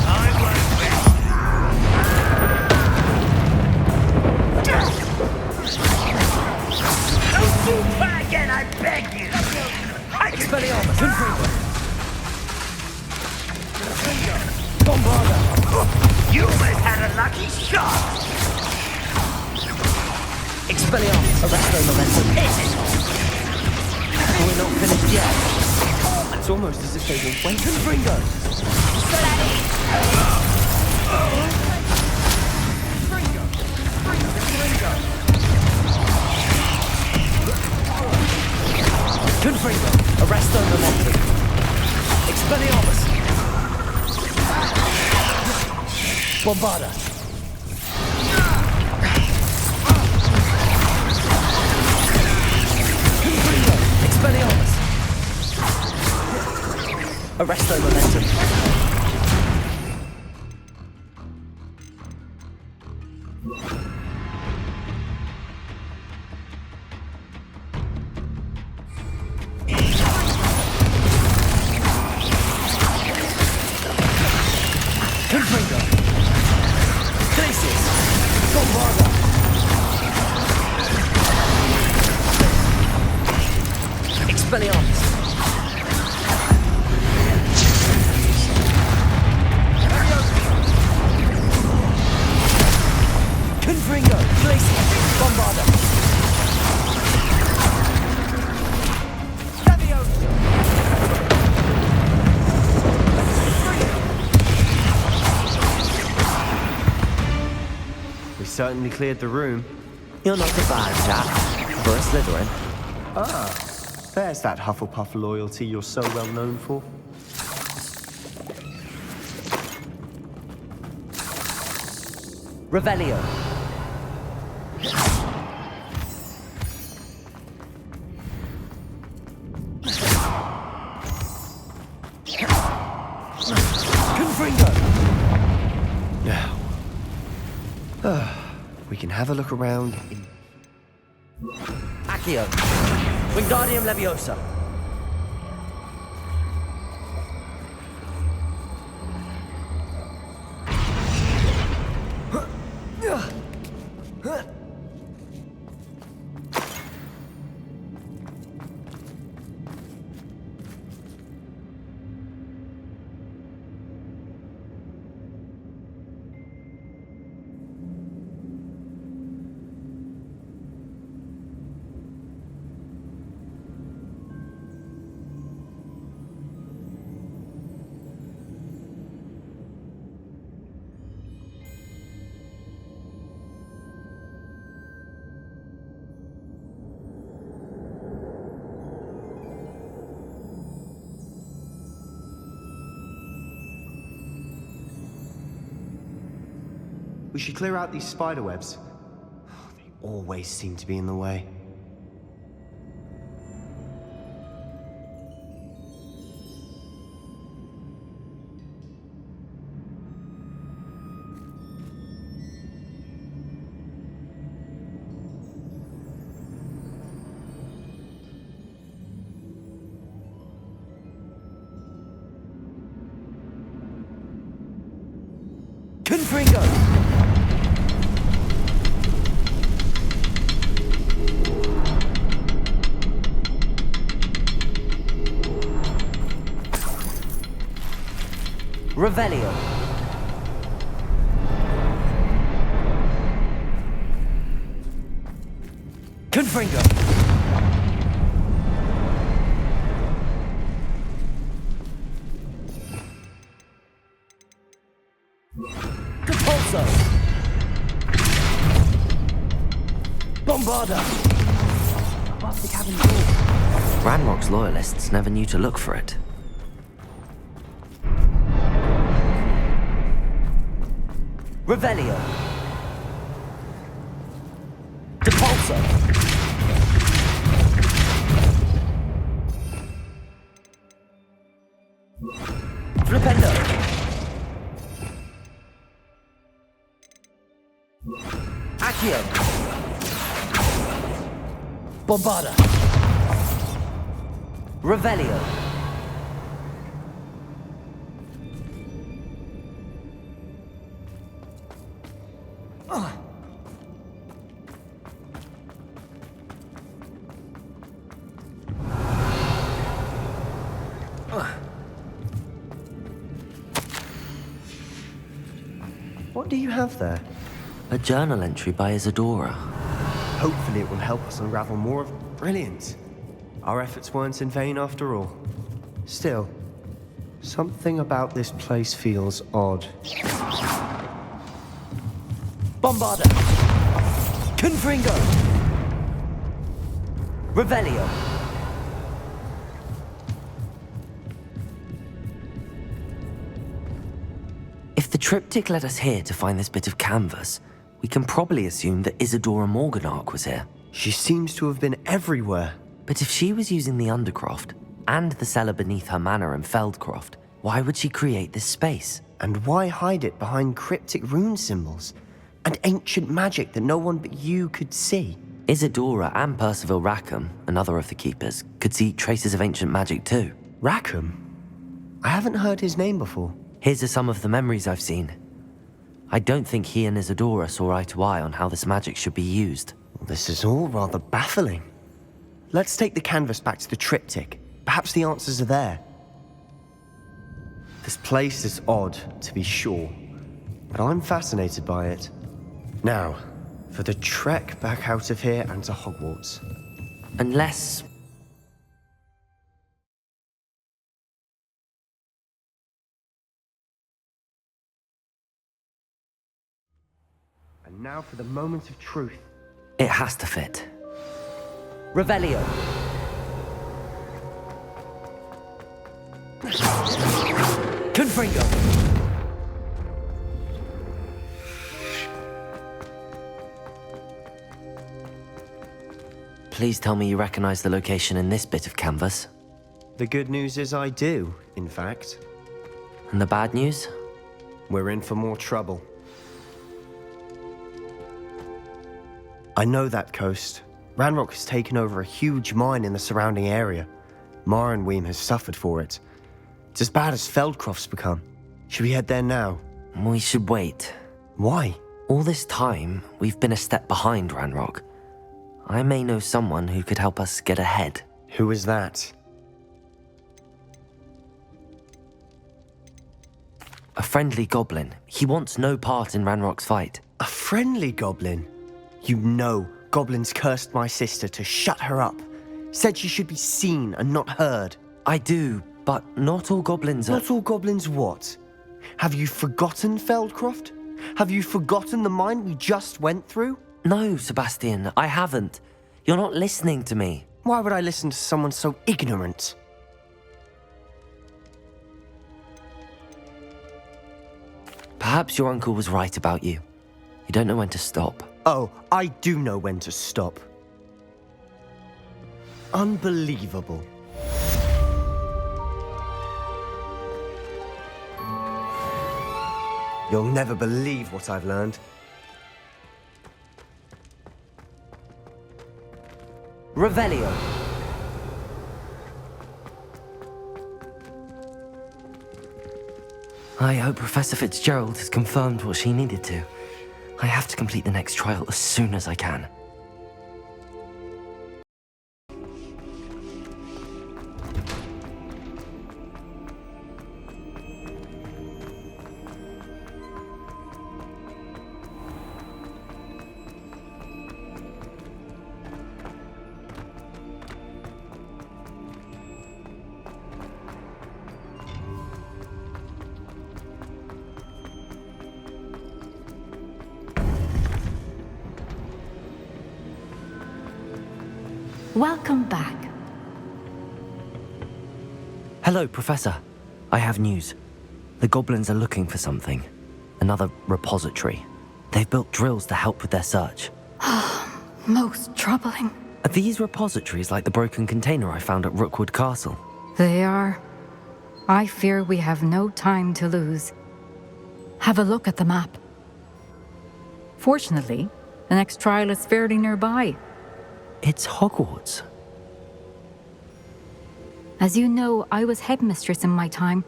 I won't rest. Don't try again, I beg you. Expelliarmus. Confringo. Bombarda. You almost had a lucky shot. Expelliarmus. Arresto momentum. We're not finished yet. It's almost as if they were waiting. Confringo. Confringo. Arresto momentum. Expelliarmus. Bombarda. Confringo. Expelliarmus. Arresto momentum. Confringo. Glacius. Bombarda. Expelliarmus. Confringo. Glacius. Bombarda. We certainly cleared the room. You're not a bad chap for a Slytherin. Ah, there's that Hufflepuff loyalty you're so well known for. Revelio. Confringo. Now, we can have a look around. Accio. Wingardium Leviosa. We should clear out these spider webs. They always seem to be in the way. Confringo! Revelio. Confringo. Compulso. Bombarda. Above the cabin door. Ranrock's loyalists never knew to look for it. Revelio. Depulso. Flipendo. Accio. Bombarda. Revelio. What do you have there? A journal entry by Isadora. Hopefully it will help us unravel more of... Brilliant. Our efforts weren't in vain after all. Still, something about this place feels odd. Bombarda. Confringo. Revelio. If the triptych led us here to find this bit of canvas, we can probably assume that Isadora Morganark was here. She seems to have been everywhere. But if she was using the Undercroft and the cellar beneath her manor in Feldcroft, why would she create this space? And why hide it behind cryptic rune symbols and ancient magic that no one but you could see? Isadora and Percival Rackham, another of the keepers, could see traces of ancient magic too. Rackham? I haven't heard his name before. Here's some of the memories I've seen. I don't think he and Isadora saw eye to eye on how this magic should be used. This is all rather baffling. Let's take the canvas back to the triptych. Perhaps the answers are there. This place is odd, to be sure, but I'm fascinated by it. Now, for the trek back out of here and to Hogwarts. Unless... And now for the moment of truth. It has to fit. Revelio. Confringo. Please tell me you recognize the location in this bit of canvas. The good news is I do, in fact. And the bad news? We're in for more trouble. I know that coast. Ranrock has taken over a huge mine in the surrounding area. Marrenweem has suffered for it. It's as bad as Feldcroft's become. Should we head there now? We should wait. Why? All this time, we've been a step behind Ranrock. I may know someone who could help us get ahead. Who is that? A friendly goblin. He wants no part in Ranrock's fight. A friendly goblin? You know goblins cursed my sister to shut her up. Said she should be seen and not heard. I do, but not all goblins are... Not all goblins what? Have you forgotten Feldcroft? Have you forgotten the mine we just went through? No, Sebastian, I haven't. You're not listening to me. Why would I listen to someone so ignorant? Perhaps your uncle was right about you. You don't know when to stop. Oh, I do know when to stop. Unbelievable. You'll never believe what I've learned. Revelio. I hope Professor Fitzgerald has confirmed what she needed to. I have to complete the next trial as soon as I can. Welcome back. Hello, Professor. I have news. The goblins are looking for something. Another repository. They've built drills to help with their search. Most troubling. Are these repositories like the broken container I found at Rookwood Castle? They are. I fear we have no time to lose. Have a look at the map. Fortunately, the next trial is fairly nearby. It's Hogwarts. As you know, I was headmistress in my time.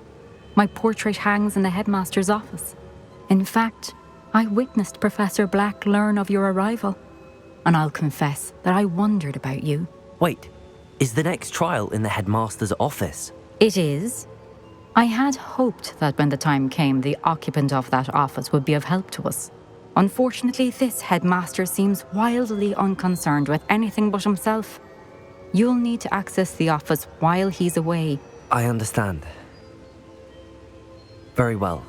My portrait hangs in the headmaster's office. In fact, I witnessed Professor Black learn of your arrival. And I'll confess that I wondered about you. Wait, is the next trial in the headmaster's office? It is. I had hoped that when the time came, the occupant of that office would be of help to us. Unfortunately, this headmaster seems wildly unconcerned with anything but himself. You'll need to access the office while he's away. I understand. Very well.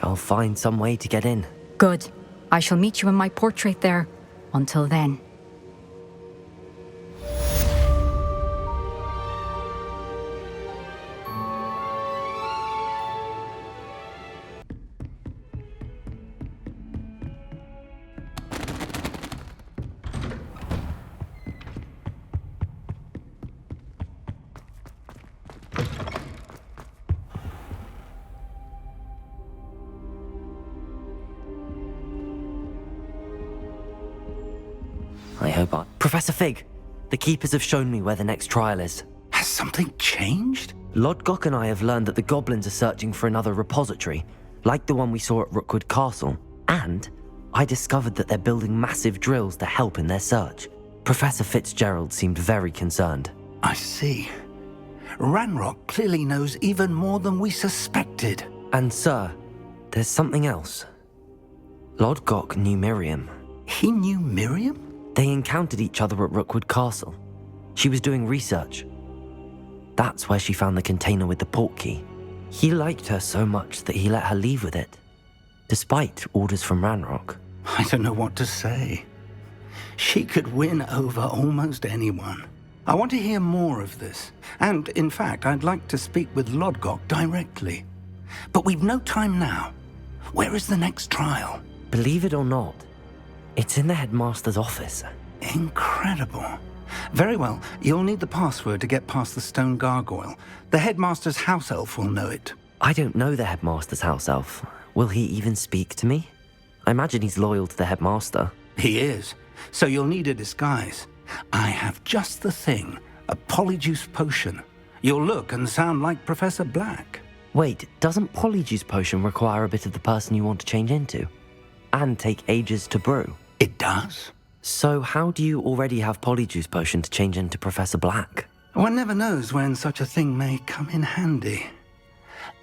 I'll find some way to get in. Good. I shall meet you in my portrait there. Until then. I hope I... Professor Fig! The Keepers have shown me where the next trial is. Has something changed? Lodgok and I have learned that the goblins are searching for another repository, like the one we saw at Rookwood Castle. And I discovered that they're building massive drills to help in their search. Professor Fitzgerald seemed very concerned. I see. Ranrock clearly knows even more than we suspected. And sir, there's something else. Lodgok knew Miriam. He knew Miriam? They encountered each other at Rookwood Castle. She was doing research. That's where she found the container with the portkey. He liked her so much that he let her leave with it, despite orders from Ranrock. I don't know what to say. She could win over almost anyone. I want to hear more of this. And, in fact, I'd like to speak with Lodgok directly. But we've no time now. Where is the next trial? Believe it or not, it's in the headmaster's office. Incredible. Very well, you'll need the password to get past the stone gargoyle. The headmaster's house elf will know it. I don't know the headmaster's house elf. Will he even speak to me? I imagine he's loyal to the headmaster. He is. So you'll need a disguise. I have just the thing. A polyjuice potion. You'll look and sound like Professor Black. Wait, doesn't polyjuice potion require a bit of the person you want to change into? And take ages to brew? It does. So how do you already have polyjuice potion to change into Professor Black? One never knows when such a thing may come in handy.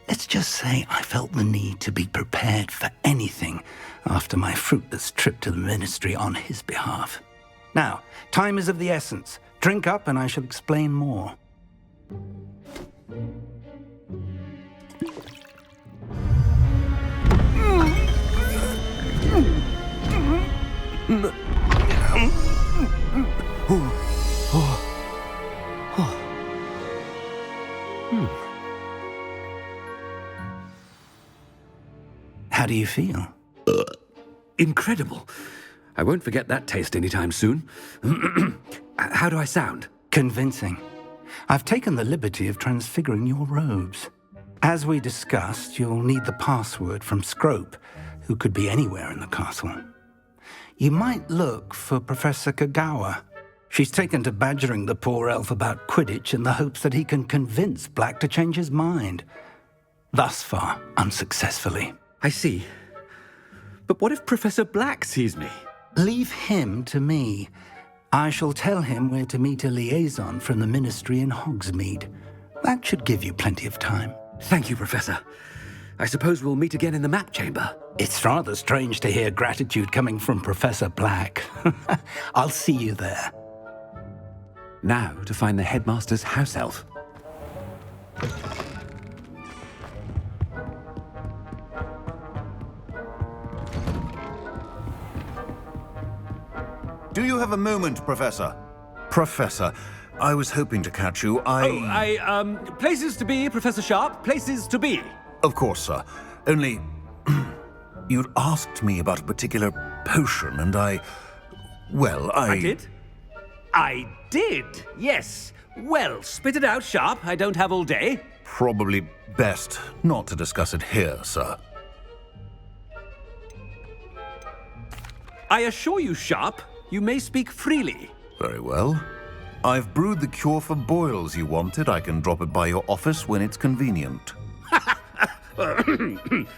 Let's just say I felt the need to be prepared for anything after my fruitless trip to the ministry on his behalf. Now, time is of the essence. Drink up and I shall explain more. How do you feel? incredible. I won't forget that taste anytime soon. How do I sound? Convincing. I've taken the liberty of transfiguring your robes. As we discussed, you'll need the password from Scrope, who could be anywhere in the castle. You might look for Professor Kagawa. She's taken to badgering the poor elf about Quidditch in the hopes that he can convince Black to change his mind. Thus far, unsuccessfully. I see. But what if Professor Black sees me? Leave him to me. I shall tell him where to meet a liaison from the Ministry in Hogsmeade. That should give you plenty of time. Thank you, Professor. I suppose we'll meet again in the map chamber. It's rather strange to hear gratitude coming from Professor Black. I'll see you there. Now to find the headmaster's house elf. Do you have a moment, Professor? Professor, I was hoping to catch you. Places to be, Professor Sharp. Places to be. Of course, sir. Only, you'd asked me about a particular potion, and I did? I did, yes. Well, spit it out, Sharp. I don't have all day. Probably best not to discuss it here, sir. I assure you, Sharp, you may speak freely. Very well. I've brewed the cure for boils you wanted. I can drop it by your office when it's convenient.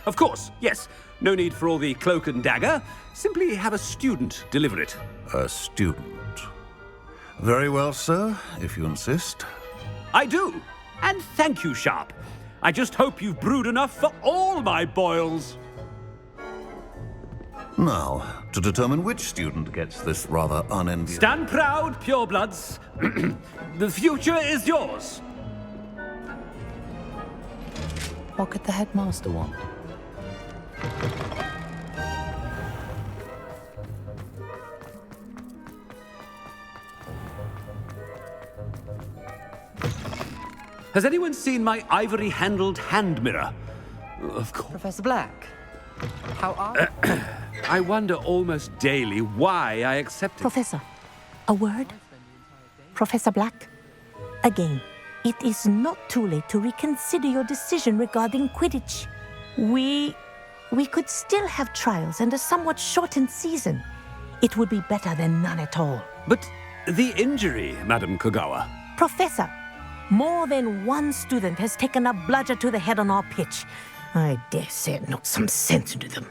Of course, yes. No need for all the cloak and dagger. Simply have a student deliver it. A student. Very well, sir, if you insist. I do. And thank you, Sharp. I just hope you've brewed enough for all my boils. Now, to determine which student gets this rather unenviable... Stand proud, purebloods. The future is yours. What could the headmaster want? Has anyone seen my ivory-handled hand mirror? Of course. Professor Black, how are you? I wonder almost daily why I accepted... Professor, a word? Professor Black, again, it is not too late to reconsider your decision regarding Quidditch. We could still have trials and a somewhat shortened season. It would be better than none at all. But the injury, Madam Kagawa... Professor, more than one student has taken a bludger to the head on our pitch. I dare say it knocked some sense into them.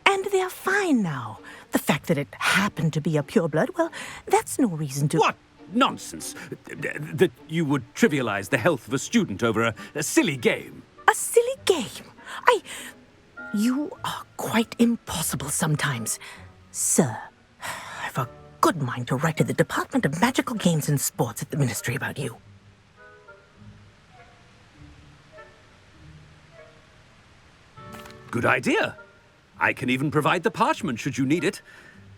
And they're fine now. The fact that it happened to be a pureblood, well, that's no reason to... What nonsense! That you would trivialize the health of a student over a silly game. A silly game? You are quite impossible sometimes. Sir, I've a good mind to write to the Department of Magical Games and Sports at the Ministry about you. Good idea. I can even provide the parchment should you need it.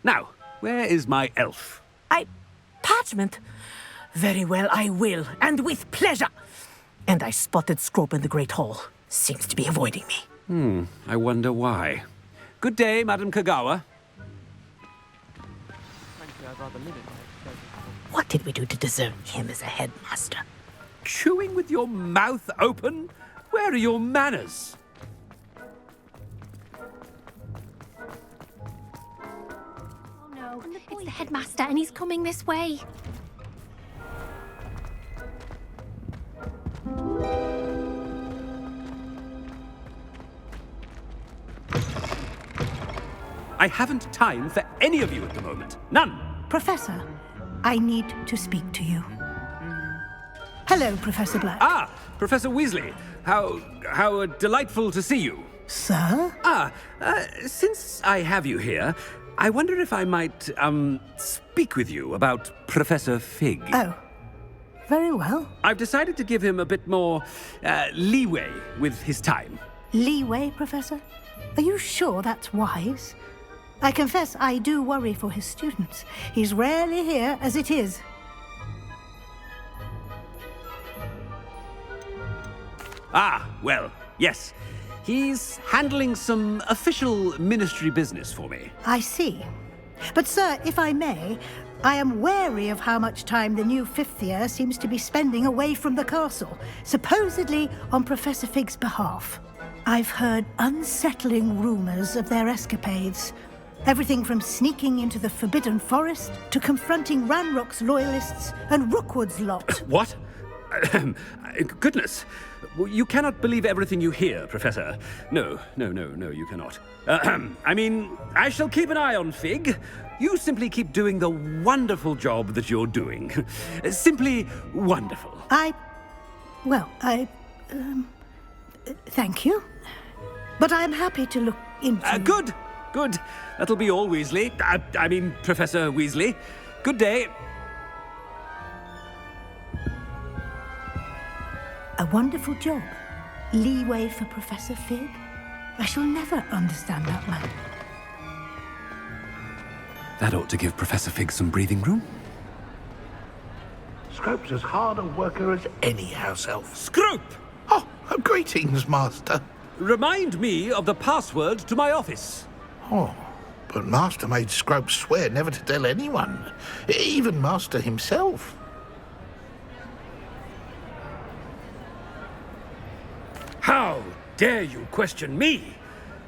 Now, where is my elf? Parchment? Very well, I will, and with pleasure. And I spotted Scrope in the Great Hall. Seems to be avoiding me. I wonder why. Good day, Madam Kagawa. What did we do to deserve him as a headmaster? Chewing with your mouth open? Where are your manners? It's the headmaster, and he's coming this way. I haven't time for any of you at the moment. None. Professor, I need to speak to you. Hello, Professor Black. Ah, Professor Weasley. How delightful to see you. Sir? Since I have you here, I wonder if I might, speak with you about Professor Fig. Oh, very well. I've decided to give him a bit more, leeway with his time. Leeway, Professor? Are you sure that's wise? I confess I do worry for his students. He's rarely here as it is. Ah, well, yes. He's handling some official ministry business for me. I see. But, sir, if I may, I am wary of how much time the new fifth year seems to be spending away from the castle, supposedly on Professor Fig's behalf. I've heard unsettling rumors of their escapades. Everything from sneaking into the Forbidden Forest to confronting Ranrock's loyalists and Rookwood's lot. What? Goodness. You cannot believe everything you hear, Professor. No, you cannot. I mean, I shall keep an eye on Fig. You simply keep doing the wonderful job that you're doing. Simply wonderful. Thank you. But I'm happy to look into... Good. That'll be all, Weasley. I mean, Professor Weasley. Good day. A wonderful job. Leeway for Professor Fig. I shall never understand that man. That ought to give Professor Fig some breathing room. Scrope's as hard a worker as any house elf. Scrope! Oh, greetings, Master. Remind me of the password to my office. Oh, but Master made Scrope swear never to tell anyone, even Master himself. How dare you question me?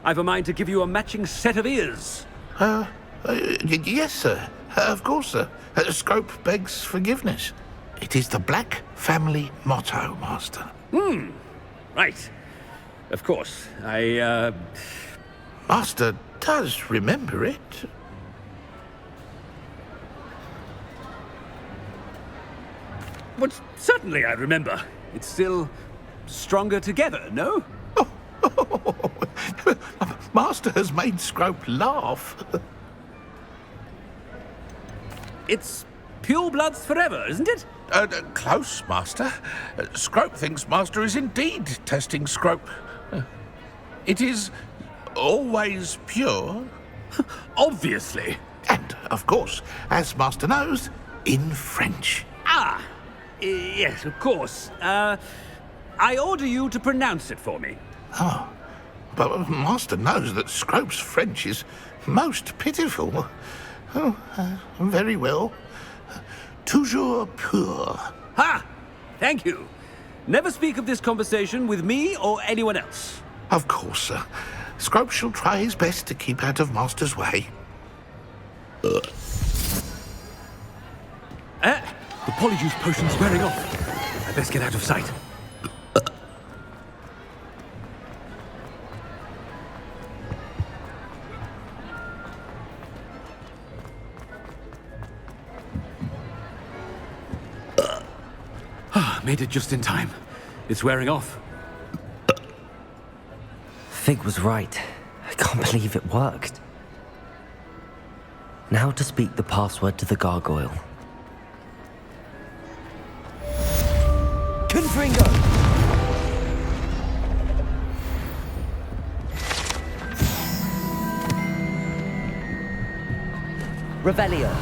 I've a mind to give you a matching set of ears. Yes, sir. Of course, sir. Scrope begs forgiveness. It is the Black family motto, Master. Right. Of course. Master does remember it. But certainly I remember. It's still stronger together, no? Master has made Scrope laugh. It's pure bloods forever, isn't it? Close, Master. Scrope thinks Master is indeed testing Scrope. It is always pure. Obviously. And, of course, as Master knows, in French. Yes, of course. I order you to pronounce it for me. Oh, but Master knows that Scrope's French is most pitiful. Oh, very well. Toujours pur. Ha! Thank you. Never speak of this conversation with me or anyone else. Of course, sir. Scrope shall try his best to keep out of Master's way. The polyjuice potion's wearing off. I best get out of sight. Made it just in time. It's wearing off. Fig was right. I can't believe it worked. Now to speak the password to the gargoyle. Confringo! Revelio.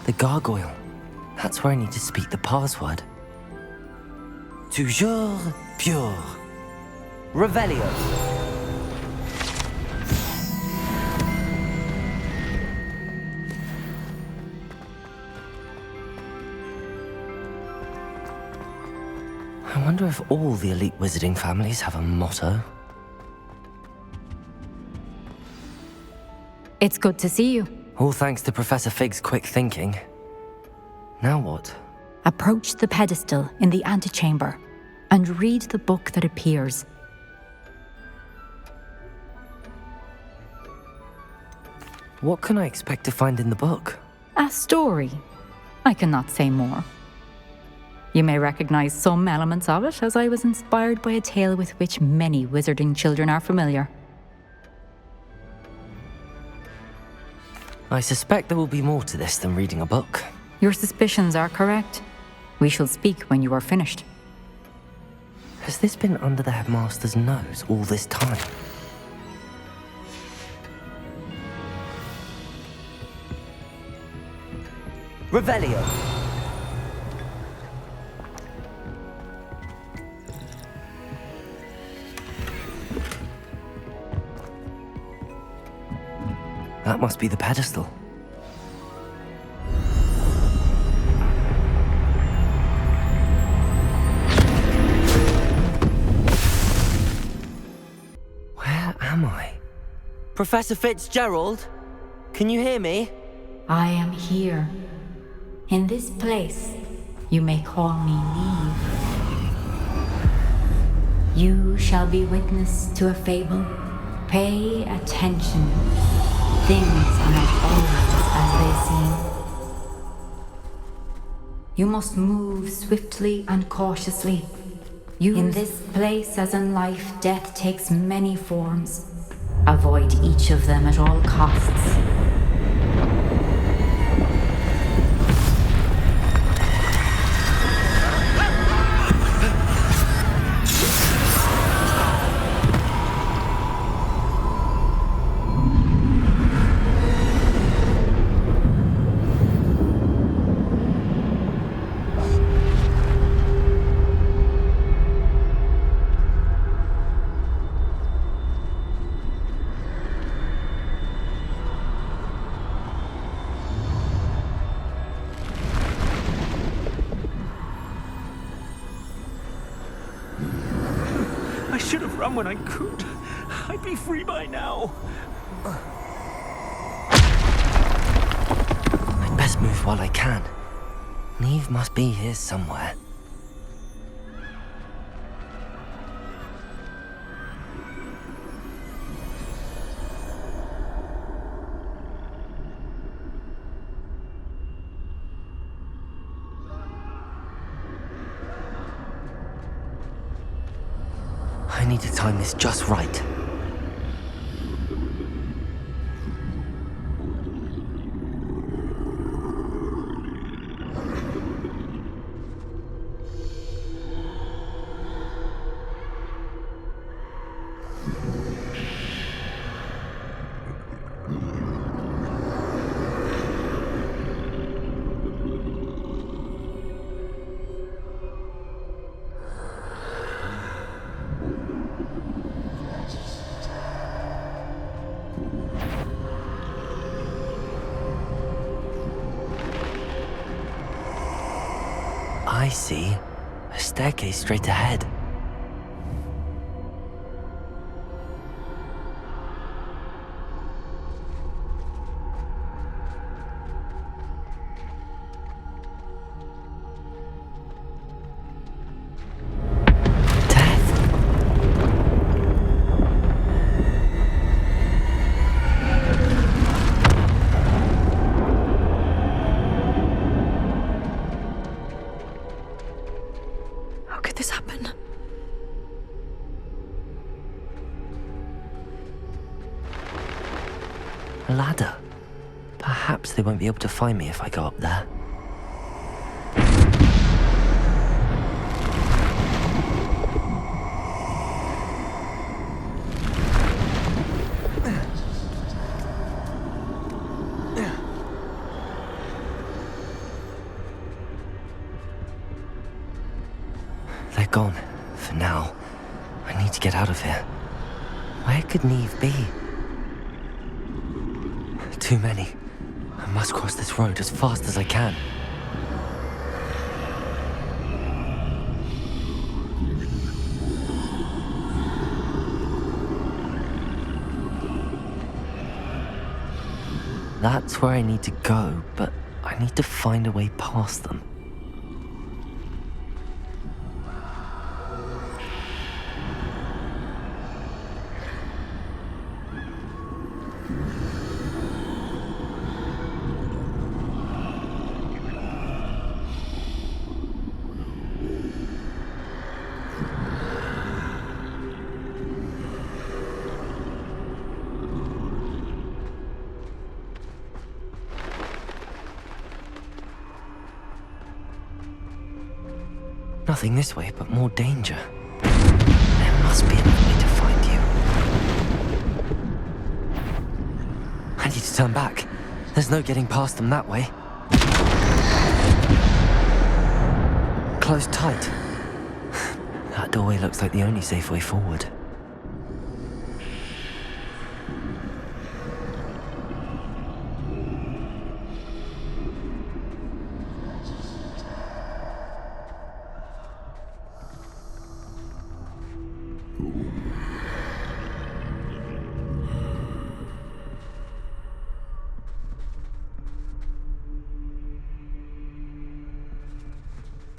The gargoyle. That's where I need to speak the password. Toujours pure. Revelio. I wonder if all the elite wizarding families have a motto. It's good to see you. All thanks to Professor Fig's quick thinking. Now what? Approach the pedestal in the antechamber and read the book that appears. What can I expect to find in the book? A story. I cannot say more. You may recognize some elements of it, as I was inspired by a tale with which many wizarding children are familiar. I suspect there will be more to this than reading a book. Your suspicions are correct. We shall speak when you are finished. Has this been under the headmaster's nose all this time? Revelio. That must be the pedestal. Where am I? Professor Fitzgerald? Can you hear me? I am here. In this place, you may call me Neve. You shall be witness to a fable. Pay attention. Things are not always as they seem. You must move swiftly and cautiously. In this place, as in life, death takes many forms. Avoid each of them at all costs. I should have run when I could. I'd be free by now. I'd best move while I can. Neve must be here somewhere. I need to time this just right. I see. A staircase straight ahead. How could this happen? A ladder. Perhaps they won't be able to find me if I go up there. They're gone, for now. I need to get out of here. Where could Neve be? Too many. I must cross this road as fast as I can. That's where I need to go, but I need to find a way past them. Nothing this way, but more danger. There must be another way to find you. I need to turn back. There's no getting past them that way. Closed tight. That doorway looks like the only safe way forward.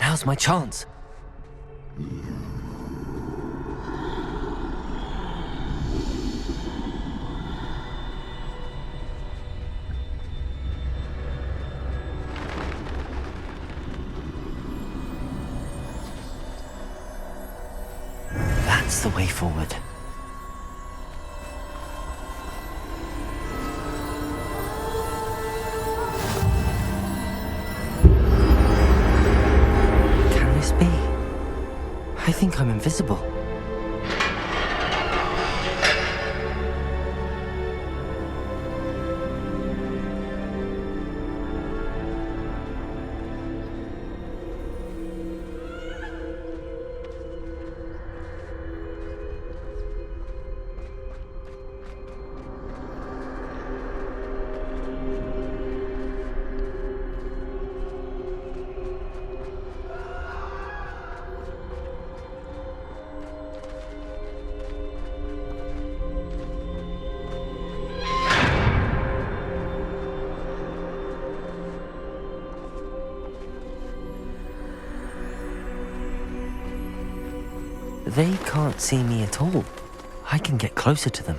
Now's my chance. That's the way forward. I think I'm invisible. They can't see me at all. I can get closer to them.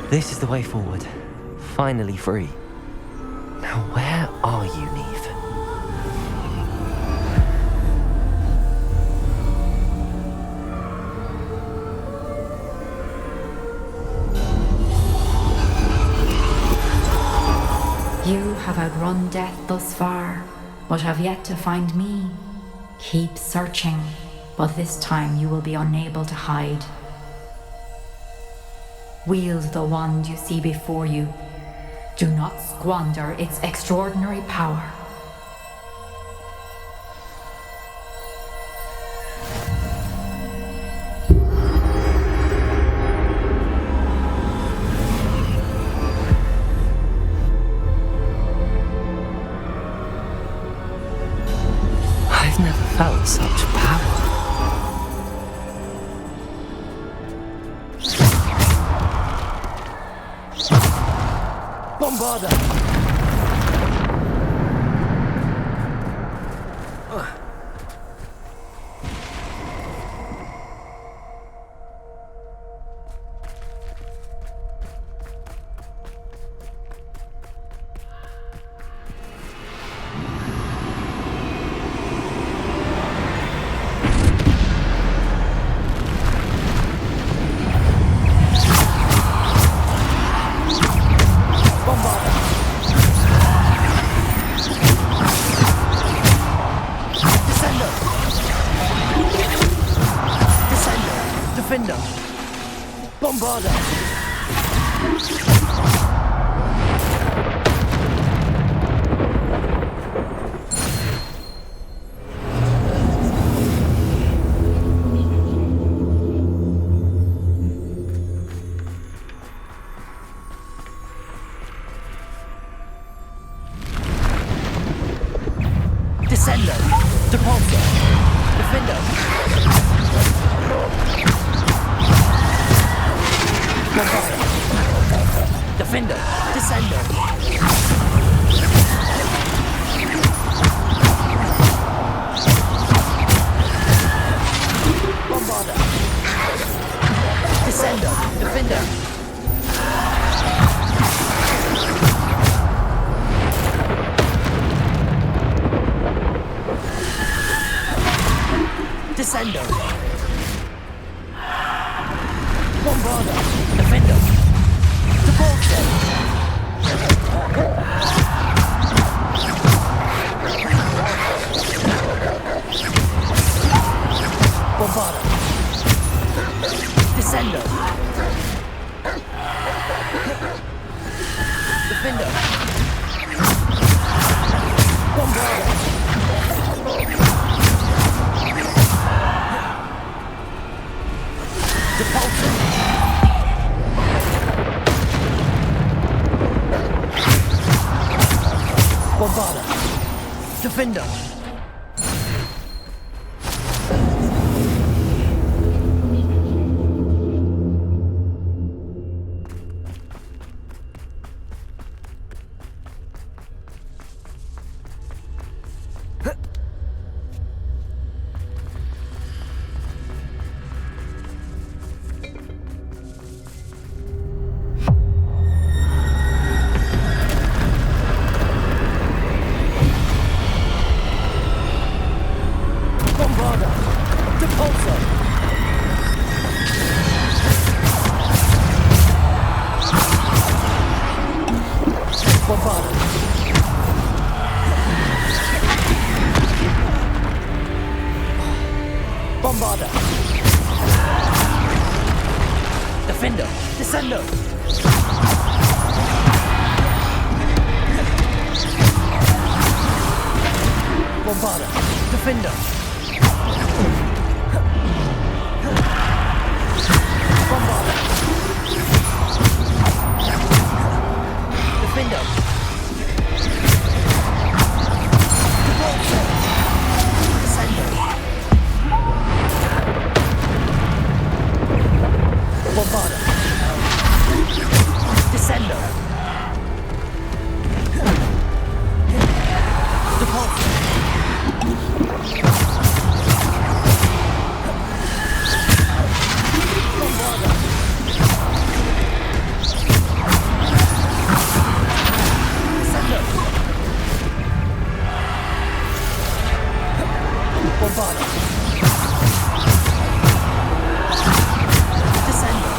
This is the way forward. Finally free. Now where are you, Neve? You have outrun death thus far, but have yet to find me. Keep searching, but this time you will be unable to hide. Wield the wand you see before you. Do not squander its extraordinary power. I've never felt such power. Bombarda! Defender! Bombarda! Descender! Depulsor! Defender! Bombarda! Defender, Descender. Bombarder. Descender, Defender. Descender. Bombarder. Defender. Repulsor. Bombarder. Descender. Defender. Bombarder. Repulsor. Bombarder. Defender. Bombarder. Repulsor. Bombarder. Bombarder. Defender. Descender. Bombarder. Defender. Bombarder. Defender. Repulsor. Descender. Bombarder. Descender. Repulsor. Bombarder. Descender. Bombarder. Descender.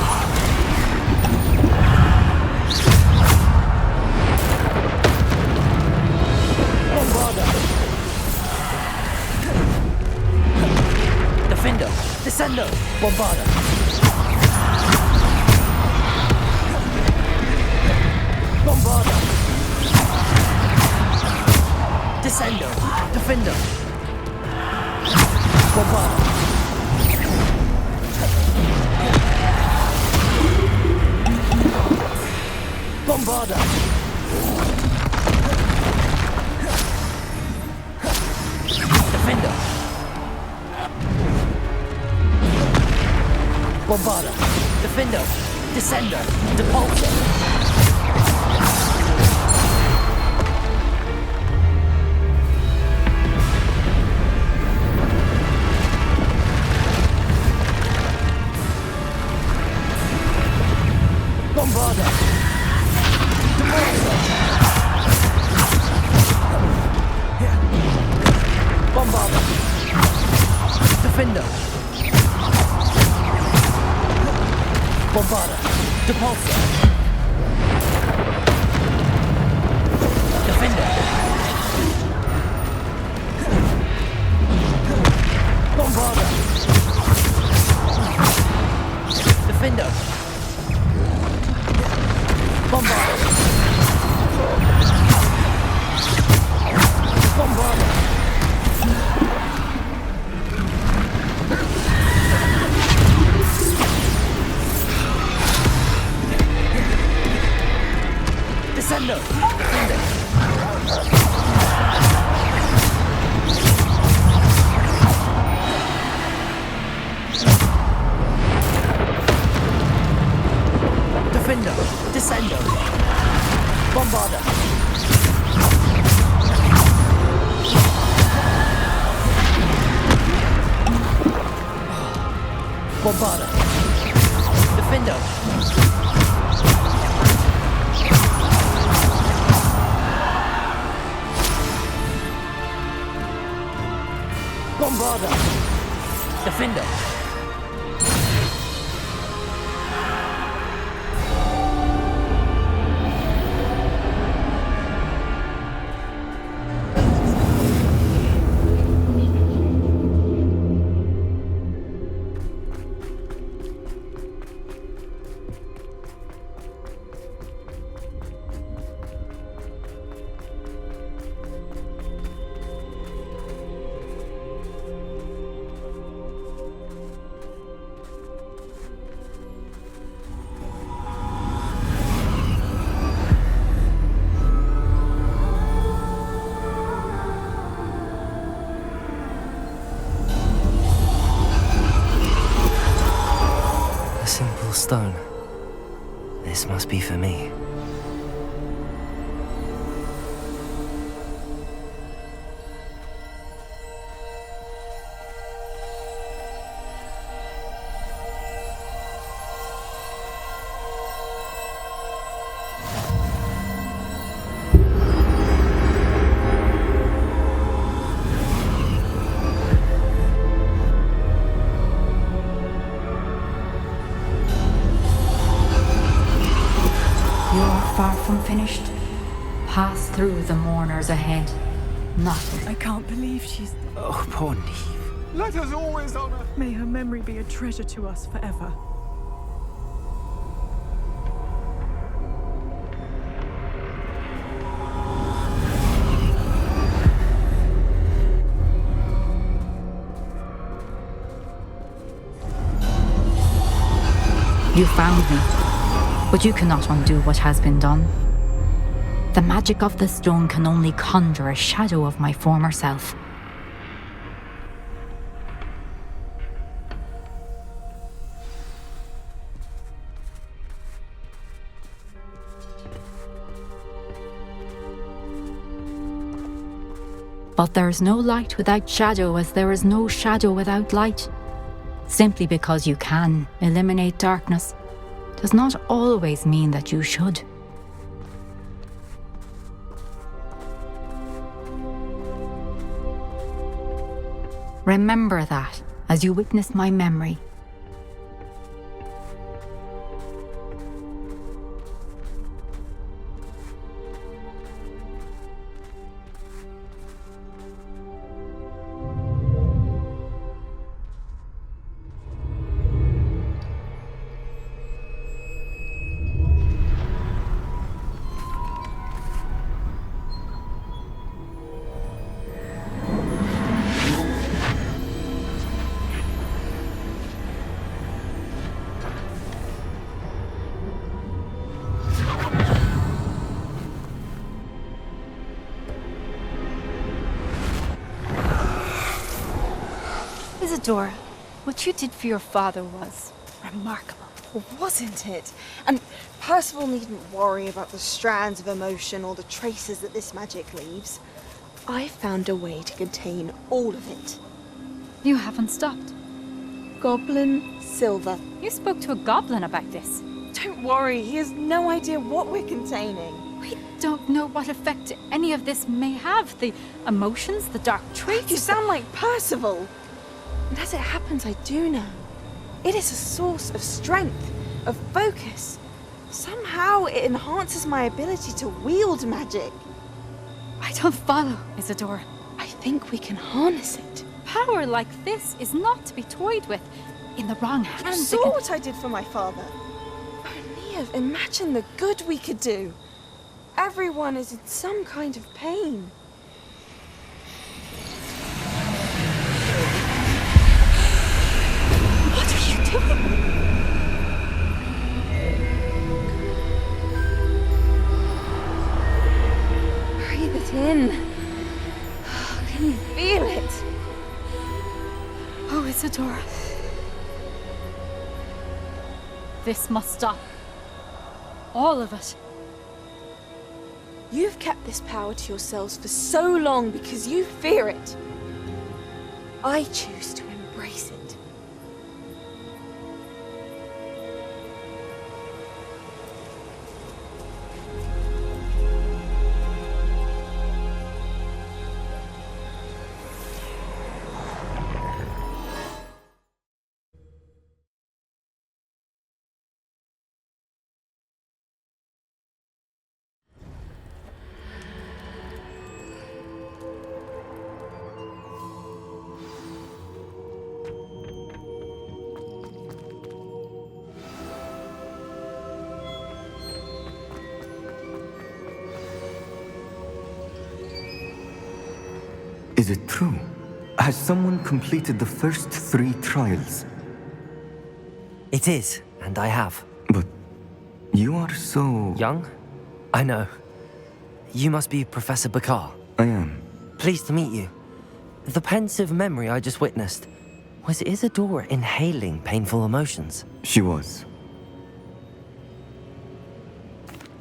Bombarder. Defender. Descender. Bombarder. Bombarder. Descender. Defender. Bombarder. Bombarder. Defender. Bombarder. Defender. Descender. Repulsor. Bombarder. Repulsor. Bombarder. Defender. Bombarder. Repulsor. Defender. Bombarder. Defender. Bombarder. Bombarder. Descender. Defender. Defender. Descender. Bombarda! Bombarda! Defender! Bombarda! Defender! Stone. This must be for me. Far from finished. Pass through the mourners ahead. Nothing. I can't believe she's... Oh, poor Neve. Let us always honor. May her memory be a treasure to us forever. You found me. But you cannot undo what has been done. The magic of the stone can only conjure a shadow of my former self. But there is no light without shadow, as there is no shadow without light. Simply because you can eliminate darkness does not always mean that you should. Remember that as you witness my memory. Isadora, what you did for your father was remarkable. Wasn't it? And Percival needn't worry about the strands of emotion or the traces that this magic leaves. I found a way to contain all of it. You haven't stopped. Goblin Silver. You spoke to a goblin about this. Don't worry, he has no idea what we're containing. We don't know what effect any of this may have. The emotions, the dark traits. You sound like Percival. And as it happens, I do know. It is a source of strength, of focus. Somehow it enhances my ability to wield magic. I don't follow, Isadora. I think we can harness it. Power like this is not to be toyed with. In the wrong hands. You saw what I did for my father. Oh, Neve, imagine the good we could do. Everyone is in some kind of pain. What are you doing? Breathe it in. Can you feel it? Oh, Isadora. This must stop. All of it. You've kept this power to yourselves for so long because you fear it. I choose to embrace it. Is it true? Has someone completed the first 3 trials? It is, and I have. But you are so... Young? I know. You must be Professor Bakar. I am. Pleased to meet you. The pensive memory I just witnessed, was Isadora inhaling painful emotions? She was.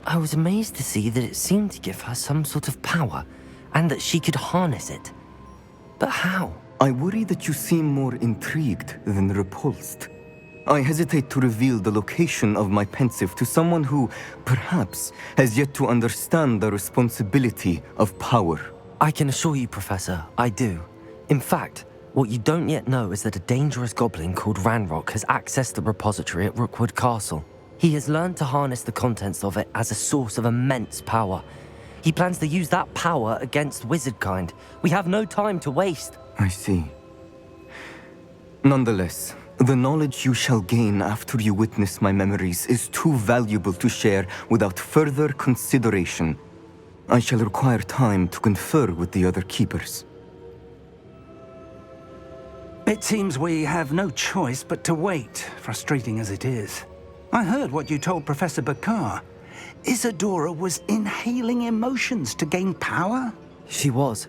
I was amazed to see that it seemed to give her some sort of power, and that she could harness it. But how? I worry that you seem more intrigued than repulsed. I hesitate to reveal the location of my pensive to someone who, perhaps, has yet to understand the responsibility of power. I can assure you, Professor, I do. In fact, what you don't yet know is that a dangerous goblin called Ranrock has accessed the repository at Rookwood Castle. He has learned to harness the contents of it as a source of immense power. He plans to use that power against wizardkind. We have no time to waste. I see. Nonetheless, the knowledge you shall gain after you witness my memories is too valuable to share without further consideration. I shall require time to confer with the other keepers. It seems we have no choice but to wait, frustrating as it is. I heard what you told Professor Bakar. Isadora was inhaling emotions to gain power? She was.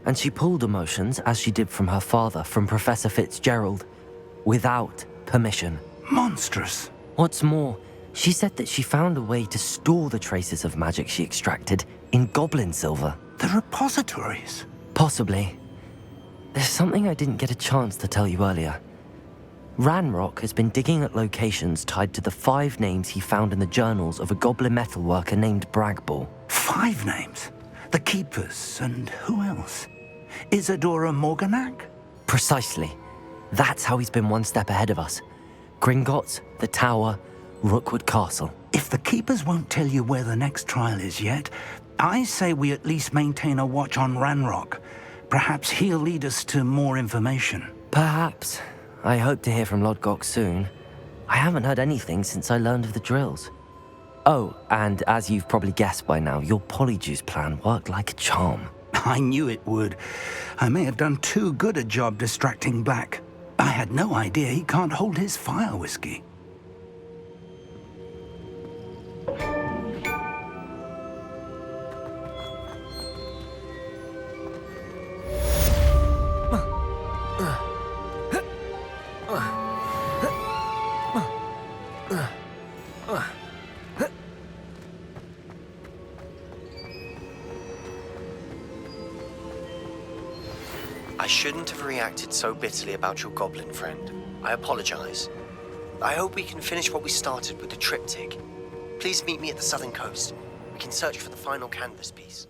And she pulled emotions, as she did from her father, from Professor Fitzgerald, without permission. Monstrous. What's more, she said that she found a way to store the traces of magic she extracted in goblin silver. The repositories? Possibly. There's something I didn't get a chance to tell you earlier. Ranrock has been digging at locations tied to the 5 names he found in the journals of a goblin metalworker named Bragball. 5 names? The Keepers, and who else? Isadora Morganac? Precisely. That's how he's been one step ahead of us. Gringotts, the Tower, Rookwood Castle. If the Keepers won't tell you where the next trial is yet, I say we at least maintain a watch on Ranrock. Perhaps he'll lead us to more information. Perhaps. I hope to hear from Lodgok soon. I haven't heard anything since I learned of the drills. Oh, and as you've probably guessed by now, your Polyjuice plan worked like a charm. I knew it would. I may have done too good a job distracting Black. I had no idea he can't hold his fire whiskey. I shouldn't have reacted so bitterly about your goblin friend. I apologize. I hope we can finish what we started with the triptych. Please meet me at the southern coast. We can search for the final canvas piece.